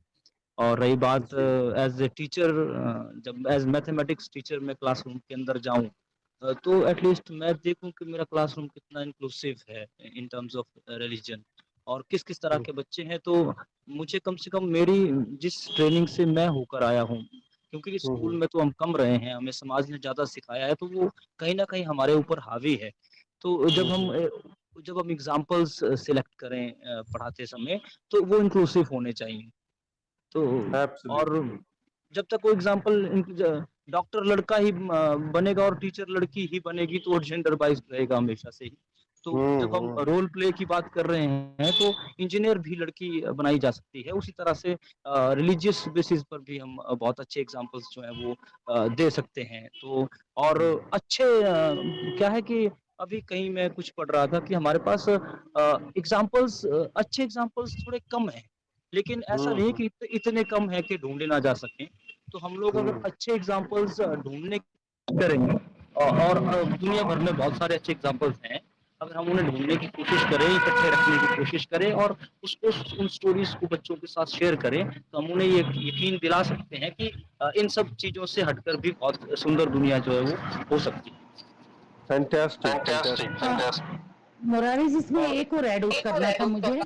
और रही बात एज ए टीचर, जब एज मैथमेटिक्स टीचर मैं क्लासरूम के अंदर जाऊं तो एटलीस्ट मैं देखूं कि मेरा क्लासरूम कितना इंक्लूसिव है इन टर्म्स ऑफ रिलीजन और किस किस तरह के बच्चे हैं. तो मुझे कम से कम मेरी जिस ट्रेनिंग से मैं होकर आया हूं, क्योंकि स्कूल में तो हम कम रहे हैं, हमें समाज ने ज़्यादा सिखाया है, तो वो कहीं ना कहीं हमारे ऊपर हावी है. तो जब हम एग्जाम्पल्स सिलेक्ट करें पढ़ाते समय तो वो इंक्लूसिव होने चाहिए. तो और जब तक वो एग्जाम्पल डॉक्टर लड़का ही बनेगा और टीचर लड़की ही बनेगी तो जेंडर वाइज रहेगा हमेशा से ही. तो जब हम रोल प्ले की बात कर रहे हैं तो इंजीनियर भी लड़की बनाई जा सकती है। उसी तरह से रिलीजियस बेसिस पर भी हम बहुत अच्छे एग्जांपल्स जो हैं वो दे सकते हैं। तो और अच्छे क्या है कि अभी कहीं मैं कुछ पढ़ रहा था कि हमारे पास एग्जांपल्स अच्छे एग्जांपल्स थोड़े कम हैं, लेकिन ऐसा नहीं कि इतने कम है कि ढूंढे ना जा सकें। तो हम लोग अगर अच्छे एग्जांपल्स ढूंढने करेंगे और दुनिया भर में बहुत सारे अच्छे एग्जांपल्स हैं, अगर हम उन्हें ढूंढने की कोशिश करें, इकट्ठे रखने की कोशिश करें और उसको उन स्टोरीज को बच्चों के साथ शेयर करें, तो हम उन्हें ये यकीन दिला सकते हैं कि इन सब चीजों से हटकर भी बहुत सुंदर दुनिया जो है वो हो सकती है। फैंटास्टिक। मुरारी जी, इसमें एक और ऐड करना था मुझे।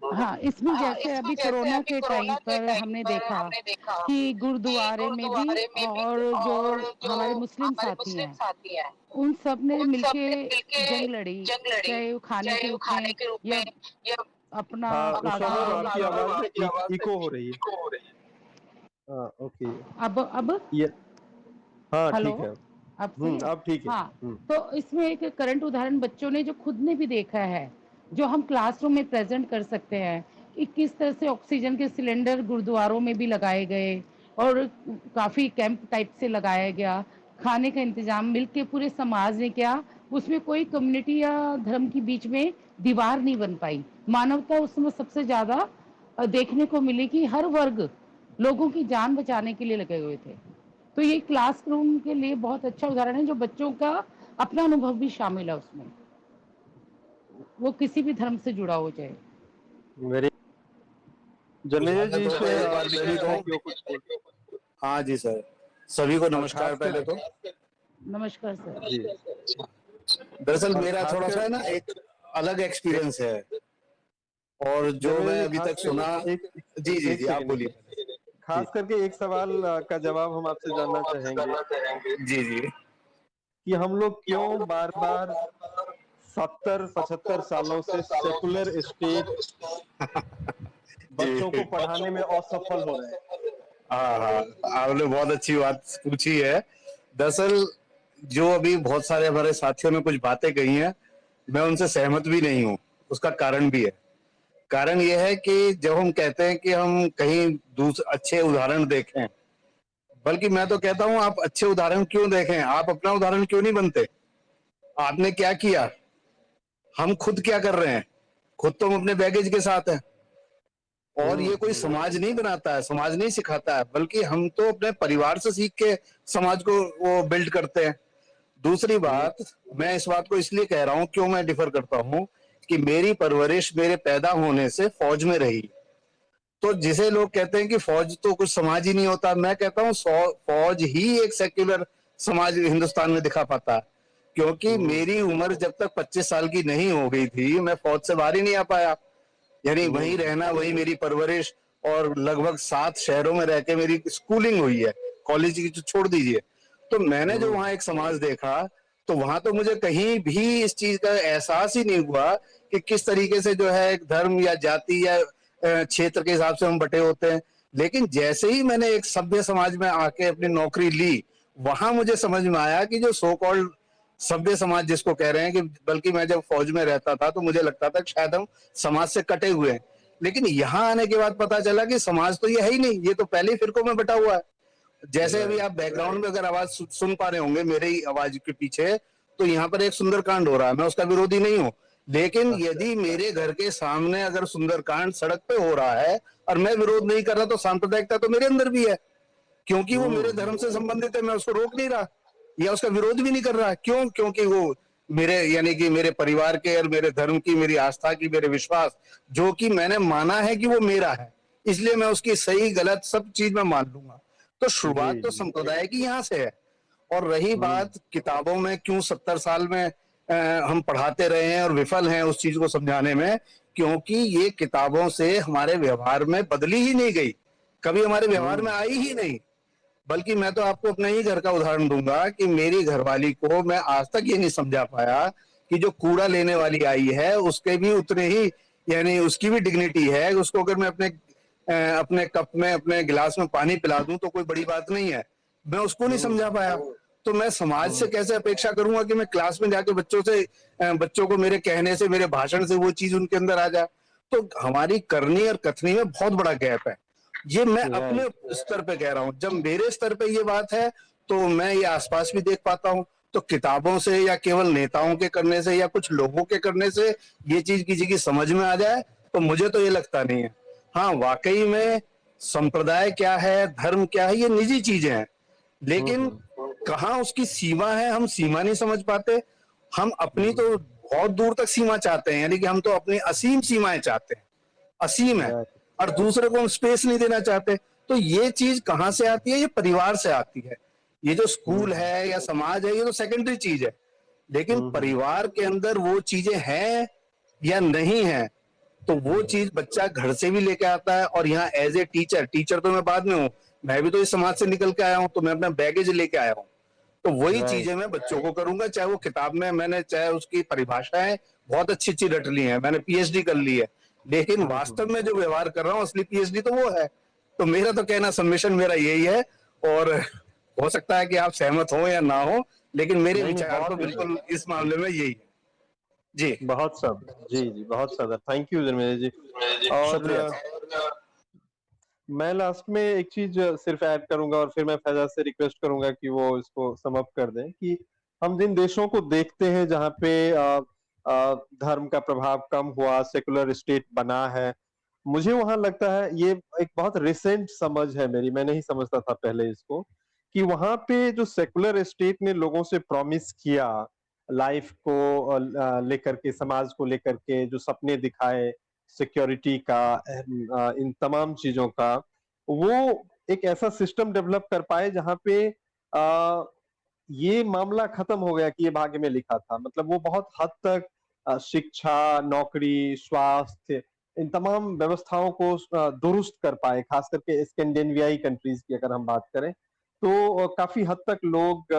हाँ, इसमें जैसे अभी कोरोना के टाइम पर हमने देखा कि गुरुद्वारे में भी और जो हमारे मुस्लिम साथी हैं, उन सब ने मिलके जंग लड़ी, चाहे वो खाने के रूप में या अपना उषा मैम प्लाज्मा। आपकी आवाज इको हो रही है। ओके। अब ये हाँ हेलो, ठीक है। अब सही है? अब ठीक है। हाँ, तो इसमें एक करंट उदाहरण बच्चों ने जो खुद ने भी देखा है, जो हम क्लासरूम में प्रेजेंट कर सकते हैं कि किस तरह से ऑक्सीजन के सिलेंडर गुरुद्वारों में भी लगाए गए और काफी कैंप टाइप से लगाया गया, खाने का इंतजाम मिलके पूरे समाज ने किया। उसमें कोई कम्युनिटी या धर्म के बीच में दीवार नहीं बन पाई। मानवता उसमें सबसे ज्यादा देखने को मिली कि हर वर्ग लोगों की जान बचाने के लिए लगे हुए थे। तो ये क्लासरूम के लिए बहुत अच्छा उदाहरण है, जो बच्चों का अपना अनुभव भी शामिल है उसमें, वो किसी भी धर्म से जुड़ा हो जाए। मेरे जन्मेजय जी से उम्मीद है कि वो कुछ बोल। हाँ जी सर, सभी को नमस्कार। खासकर पहले तो नमस्कार सर। जी। दरअसल और मेरा थोड़ा सा खासकर है ना एक अलग एक्सपीरियंस है, और जो जन्मेजय मैं जी अभी तक खासकर सुना। एक जी जी एक जी, आप सेकंड, बोलिए। खास करके एक सवाल का जवाब हम आपसे जानना चाहेंगे जी जी। कि हम लोग क्यों बार-बार 70-75 सालों से सेकुलर स्टेट बच्चों को पढ़ाने में असफल हो रहे हैं। हाँ हाँ, आपने बहुत अच्छी बात पूछी है। दरअसल जो अभी बहुत सारे हमारे साथियों ने कुछ बातें कही हैं, मैं उनसे सहमत भी नहीं हूँ। उसका कारण भी है। कारण यह है कि जब हम कहते हैं कि हम कहीं अच्छे उदाहरण देखें, बल्कि मैं तो कहता हूं आप अच्छे उदाहरण क्यों देखें, आप अपना उदाहरण क्यों नहीं बनते? आपने क्या किया, हम खुद क्या कर रहे हैं? खुद तो हम अपने बैगेज के साथ हैं। और ये कोई समाज नहीं बनाता है, समाज नहीं सिखाता है, बल्कि हम तो अपने परिवार से सीख के समाज को वो बिल्ड करते हैं। दूसरी बात, मैं इस बात को इसलिए कह रहा हूं, क्यों मैं डिफर करता हूं, कि मेरी परवरिश मेरे पैदा होने से फौज में रही। तो जिसे लोग कहते हैं कि फौज तो कुछ समाज ही नहीं होता, मैं कहता हूं फौज ही एक सेक्युलर समाज हिंदुस्तान में दिखा पाता है। क्योंकि मेरी उम्र जब तक 25 साल की नहीं हो गई थी, मैं फौज से बाहर ही नहीं आ पाया। यानी वहीं रहना, वही मेरी परवरिश, और लगभग 7 शहरों में रह के मेरी स्कूलिंग हुई है, कॉलेज की तो छोड़ दीजिए। तो मैंने जो वहां एक समाज देखा, तो वहां तो मुझे कहीं भी इस चीज का एहसास ही नहीं हुआ कि किस तरीके से जो है धर्म या जाति या क्षेत्र के हिसाब से हम बटे होते हैं। लेकिन जैसे ही मैंने एक सभ्य समाज में आके अपनी नौकरी ली, वहां मुझे समझ में आया कि जो सो कॉल्ड सभ्य समाज जिसको कह रहे हैं, कि बल्कि मैं जब फौज में रहता था तो मुझे लगता था कि शायद हम समाज से कटे हुए हैं। लेकिन यहाँ आने के बाद पता चला कि समाज तो ये है ही नहीं, ये तो पहले ही फिरकों में बटा हुआ है। जैसे अभी आप बैकग्राउंड में अगर आवाज सुन पा रहे होंगे मेरे ही आवाज के पीछे, तो यहाँ पर एक सुंदरकांड हो रहा है। मैं उसका विरोधी नहीं हूँ, लेकिन यदि मेरे घर के सामने अगर सुंदरकांड सड़क पे हो रहा है और मैं विरोध नहीं कर रहा, तो सांप्रदायिकता तो मेरे अंदर भी है, क्योंकि वो मेरे धर्म से संबंधित है। मैं उसको रोक नहीं रहा या उसका विरोध भी नहीं कर रहा। क्यों? क्योंकि वो मेरे, यानी कि मेरे परिवार के और मेरे धर्म की, मेरी आस्था की, मेरे विश्वास, जो कि मैंने माना है कि वो मेरा है, इसलिए मैं उसकी सही गलत सब चीज में मान लूंगा। तो शुरुआत तो संप्रदाय की यहाँ से है। और रही बात किताबों में क्यों 70 साल में हम पढ़ाते रहे हैं और विफल हैं उस चीज को समझाने में, क्योंकि ये किताबों से हमारे व्यवहार में बदली ही नहीं गई, कभी हमारे व्यवहार में आई ही नहीं। बल्कि मैं तो आपको अपने ही घर का उदाहरण दूंगा कि मेरी घरवाली को मैं आज तक ये नहीं समझा पाया कि जो कूड़ा लेने वाली आई है उसके भी उतने ही, यानी उसकी भी डिग्निटी है। उसको अगर मैं अपने कप में, अपने गिलास में पानी पिला दूं तो कोई बड़ी बात नहीं है, मैं उसको नहीं समझा पाया। तो मैं समाज से कैसे अपेक्षा करूंगा कि मैं क्लास में जाके बच्चों को मेरे कहने से, मेरे भाषण से वो चीज उनके अंदर आ जाए। तो हमारी करनी और कथनी में बहुत बड़ा गैप है। ये मैं अपने स्तर पे कह रहा हूँ। जब मेरे स्तर पे ये बात है तो मैं ये आसपास भी देख पाता हूँ। तो किताबों से या केवल नेताओं के करने से या कुछ लोगों के करने से ये चीज किसी की समझ में आ जाए, तो मुझे तो ये लगता नहीं है। हाँ, वाकई में संप्रदाय क्या है, धर्म क्या है, ये निजी चीजें हैं, लेकिन कहाँ उसकी सीमा है, हम सीमा नहीं समझ पाते। हम अपनी तो बहुत दूर तक सीमा चाहते हैं, यानी कि हम तो अपनी असीम सीमाएं चाहते हैं, असीम है, और दूसरे को हम स्पेस नहीं देना चाहते। तो ये चीज कहाँ से आती है? ये परिवार से आती है। ये जो स्कूल है या समाज है, ये तो सेकेंडरी चीज है, लेकिन परिवार के अंदर वो चीजें हैं या नहीं है, तो वो चीज बच्चा घर से भी लेके आता है। और यहाँ एज ए टीचर तो मैं बाद में हूँ, मैं भी तो इस समाज से निकल के आया हूँ, तो मैं अपना बैगेज लेके आया हूँ। तो वही चीजें मैं बच्चों को करूंगा, चाहे वो किताब में मैंने, चाहे उसकी परिभाषाएं बहुत अच्छी अच्छी रट ली है, मैंने पीएचडी कर ली है, लेकिन वास्तव में जो व्यवहार कर रहा हूँ असली पीएचडी तो वो है। तो मेरा तो कहना, सबमिशन मेरा यही है, और हो सकता है कि आप सहमत हो या ना हो, लेकिन मेरे विचार तो बिल्कुल इस मामले में यही है। जी, बहुत सब जी, बहुत सारा थैंक यू धर्मेंद्र जी। और मैं लास्ट में एक चीज सिर्फ ऐड करूंगा और फिर मैं फैजाज से रिक्वेस्ट करूंगा कि वो इसको सम अप कर दें कि हम जिन देशों को देखते हैं जहाँ पे धर्म का प्रभाव कम हुआ, सेकुलर स्टेट बना है, मुझे वहां लगता है, ये एक बहुत रिसेंट समझ है मेरी, मैं नहीं समझता था पहले इसको, कि वहां पे जो सेकुलर स्टेट ने लोगों से प्रॉमिस किया लाइफ को लेकर के, समाज को लेकर के जो सपने दिखाए, सिक्योरिटी का, इन तमाम चीजों का, वो एक ऐसा सिस्टम डेवलप कर पाए जहां पे ये मामला खत्म हो गया कि ये भाग्य में लिखा था। मतलब वो बहुत हद तक शिक्षा, नौकरी, स्वास्थ्य, इन तमाम व्यवस्थाओं को दुरुस्त कर पाए, खास करके स्कैंडिनेवियाई कंट्रीज की अगर हम बात करें तो काफी हद तक लोग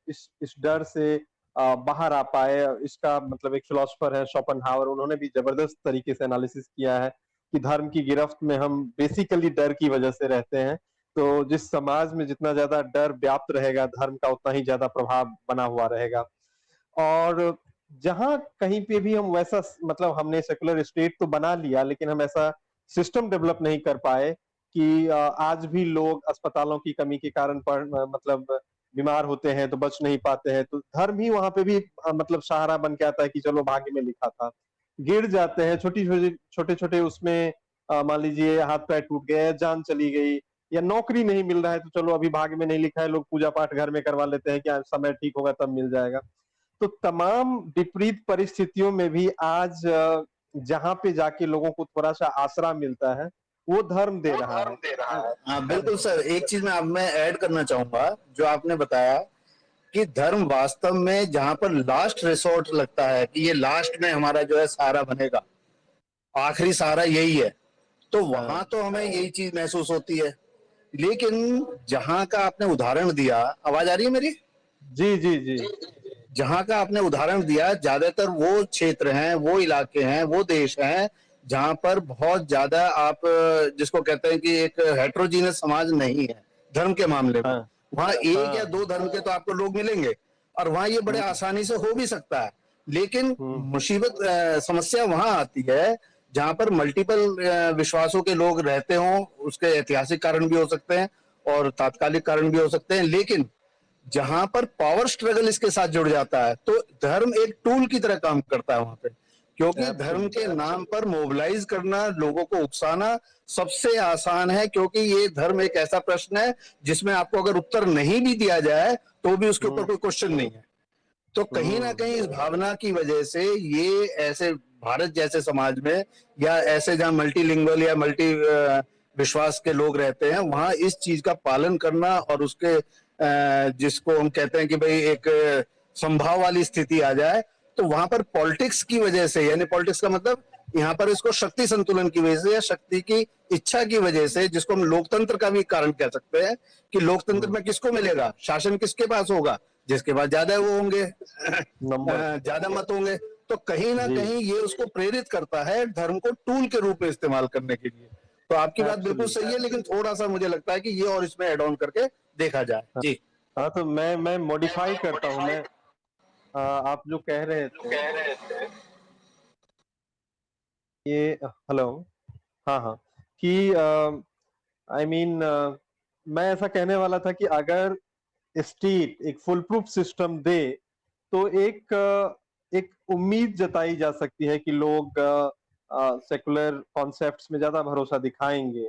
इस डर से बाहर आ पाए। इसका मतलब एक फिलोसफर है शोपेनहावर, उन्होंने भी जबरदस्त तरीके से एनालिसिस किया है कि धर्म की गिरफ्त में हम बेसिकली डर की वजह से रहते हैं। तो जिस समाज में जितना ज्यादा डर व्याप्त रहेगा, धर्म का उतना ही ज्यादा प्रभाव बना हुआ रहेगा। और जहां कहीं पे भी हम वैसा, मतलब हमने सेकुलर स्टेट तो बना लिया, लेकिन हम ऐसा सिस्टम डेवलप नहीं कर पाए कि आज भी लोग अस्पतालों की कमी के कारण मतलब बीमार होते हैं तो बच नहीं पाते हैं, तो धर्म ही वहां पे भी मतलब सहारा बन के आता है कि चलो भाग्य में लिखा था। गिर जाते हैं छोटे छोटे उसमें, मान लीजिए हाथ पैर टूट गए, जान चली गई, या नौकरी नहीं मिल रहा है, तो चलो अभी भाग्य में नहीं लिखा है, लोग पूजा पाठ घर में करवा लेते हैं कि समय ठीक होगा तब मिल जाएगा। तो तमाम विपरीत परिस्थितियों में भी आज जहां पे जाके लोगों को थोड़ा सा आसरा मिलता है, वो धर्म दे रहा है। हाँ बिल्कुल सर, एक चीज मैं ऐड करना चाहूंगा, जो आपने बताया कि धर्म वास्तव में जहां पर लास्ट रिसोर्ट लगता है कि ये लास्ट में हमारा जो है सहारा बनेगा, आखिरी सहारा यही है, तो वहां तो हमें यही चीज महसूस होती है। लेकिन जहां का आपने उदाहरण दिया, आवाज आ रही है मेरी? जी जी जी। जहां का आपने उदाहरण दिया, ज्यादातर वो क्षेत्र हैं, वो इलाके हैं, वो देश हैं जहां पर बहुत ज्यादा, आप जिसको कहते हैं कि एक हेट्रोजीनियस समाज नहीं है धर्म के मामले में। वहां एक या दो धर्म के तो आपको लोग मिलेंगे, और वहां ये बड़े आसानी से हो भी सकता है। लेकिन मुसीबत, समस्या वहां आती है जहां पर मल्टीपल विश्वासों के लोग रहते हों। उसके ऐतिहासिक कारण भी हो सकते हैं और तात्कालिक कारण भी हो सकते हैं, लेकिन जहां पर पावर स्ट्रगल इसके साथ जुड़ जाता है, तो धर्म एक टूल की तरह काम करता है वहां पे, क्योंकि धर्म के नाम पर मोबिलाइज करना, लोगों को उकसाना सबसे आसान है, क्योंकि ये धर्म एक ऐसा प्रश्न है जिसमें आपको अगर उत्तर नहीं भी दिया जाए तो भी उसके ऊपर कोई क्वेश्चन नहीं है। तो कहीं ना कहीं इस भावना की वजह से ये ऐसे भारत जैसे समाज में, या ऐसे जहां मल्टीलिंगुअल या मल्टी विश्वास के लोग रहते हैं, वहां इस चीज का पालन करना और उसके जिसको हम कहते हैं कि भाई एक संभाव वाली स्थिति आ जाए, तो वहां पर पॉलिटिक्स की वजह से, यानी पॉलिटिक्स का मतलब यहाँ पर इसको शक्ति संतुलन की वजह से या शक्ति की इच्छा की वजह से, जिसको हम लोकतंत्र का भी कारण कह सकते हैं कि लोकतंत्र में किसको मिलेगा, शासन किसके पास होगा, जिसके पास ज्यादा वो होंगे, ज्यादा मत होंगे। तो कहीं ना कहीं ये उसको प्रेरित करता है धर्म को टूल के रूप में इस्तेमाल करने के लिए। तो आपकी बात बिल्कुल सही है, लेकिन थोड़ा सा मुझे लगता है कि ये और इसमें एड ऑन करके देखा जाए। जी हाँ, तो मैं मॉडिफाई करता हूँ। मैं आप जो कह रहे थे ये हेलो, हाँ, हाँ, कि आई मीन मैं ऐसा कहने वाला था कि अगर स्टेट एक फुल प्रूफ सिस्टम दे तो एक उम्मीद जताई जा सकती है कि लोग सेकुलर कॉन्सेप्ट्स में ज्यादा भरोसा दिखाएंगे।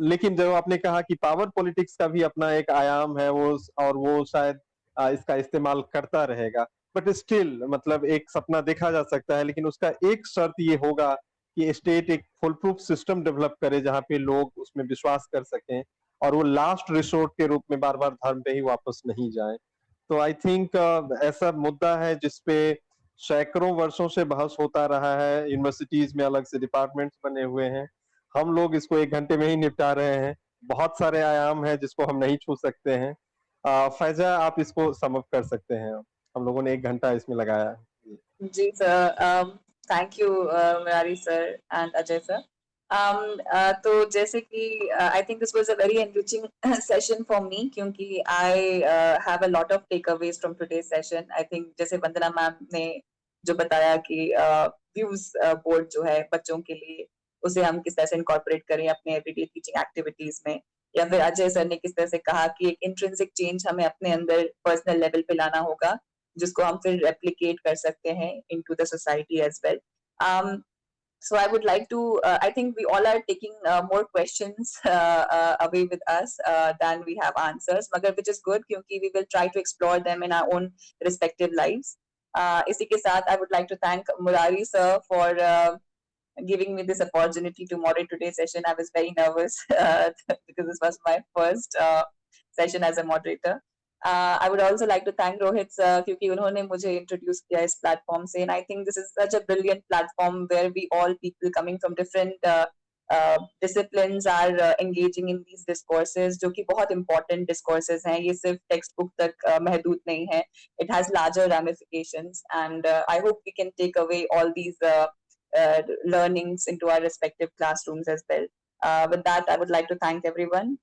लेकिन जो आपने कहा कि पावर पॉलिटिक्स का भी अपना एक आयाम है वो, और वो शायद इसका इस्तेमाल करता रहेगा, बट स्टिल मतलब एक सपना देखा जा सकता है, लेकिन उसका एक शर्त ये होगा कि स्टेट एक फुल प्रूफ सिस्टम डेवलप करे जहाँ पे लोग उसमें विश्वास कर सकें और वो लास्ट रिसोर्ट के रूप में बार बार धर्म पे ही वापस नहीं जाए। तो आई थिंक ऐसा मुद्दा है जिसपे सैकड़ों वर्षों से बहस होता रहा है, यूनिवर्सिटीज में अलग से डिपार्टमेंट्स बने हुए हैं, हम लोग इसको 1 घंटे में ही निपटा रहे हैं, बहुत सारे आयाम हैं जिसको हम नहीं छू सकते हैं। फैजा, आप इसको सम अप कर सकते हैं, हम लोगों ने 1 घंटा इसमें लगाया है। जी sir, thank you Murari sir and Ajay sir. तो जैसे कि I think this was a very enriching session for me, क्योंकि I have a lot of takeaways from today's session. I think जैसे वंदना मैम ने जो बताया कि व्यूज बोर्ड जो है बच्चों के लिए, उसे हम किस तरह से इनकॉर्पोरेट करें अपने एवरीडे टीचिंग एक्टिविटीज में, या फिर अजय सर ने किस तरह से कहा कि एक इंट्रिंसिक चेंज हमें अपने अंदर पर्सनल लेवल पे लाना होगा, जिसको हम फिर रेप्लिकेट कर सकते हैं into the society as well. So I would like to, I think we all are taking more questions away with us than we have answers, magar which is good kyunki we will try to explore them in our own respective lives. इसी के साथ I would like to thank Murari sir for giving me this opportunity to moderate today's session. I was very nervous because this was my first session as a moderator. I would also like to thank Rohit sir क्योंकि उन्होंने मुझे introduce किया इस platform से, and I think this is such a brilliant platform where we all people coming from different disciplines are engaging in these discourses, जो कि बहुत important discourses हैं, ये सिर्फ textbook तक महदूद नहीं है, it has larger ramifications, and I hope we can take away all these learnings into our respective classrooms as well. With that, I would like to thank everyone.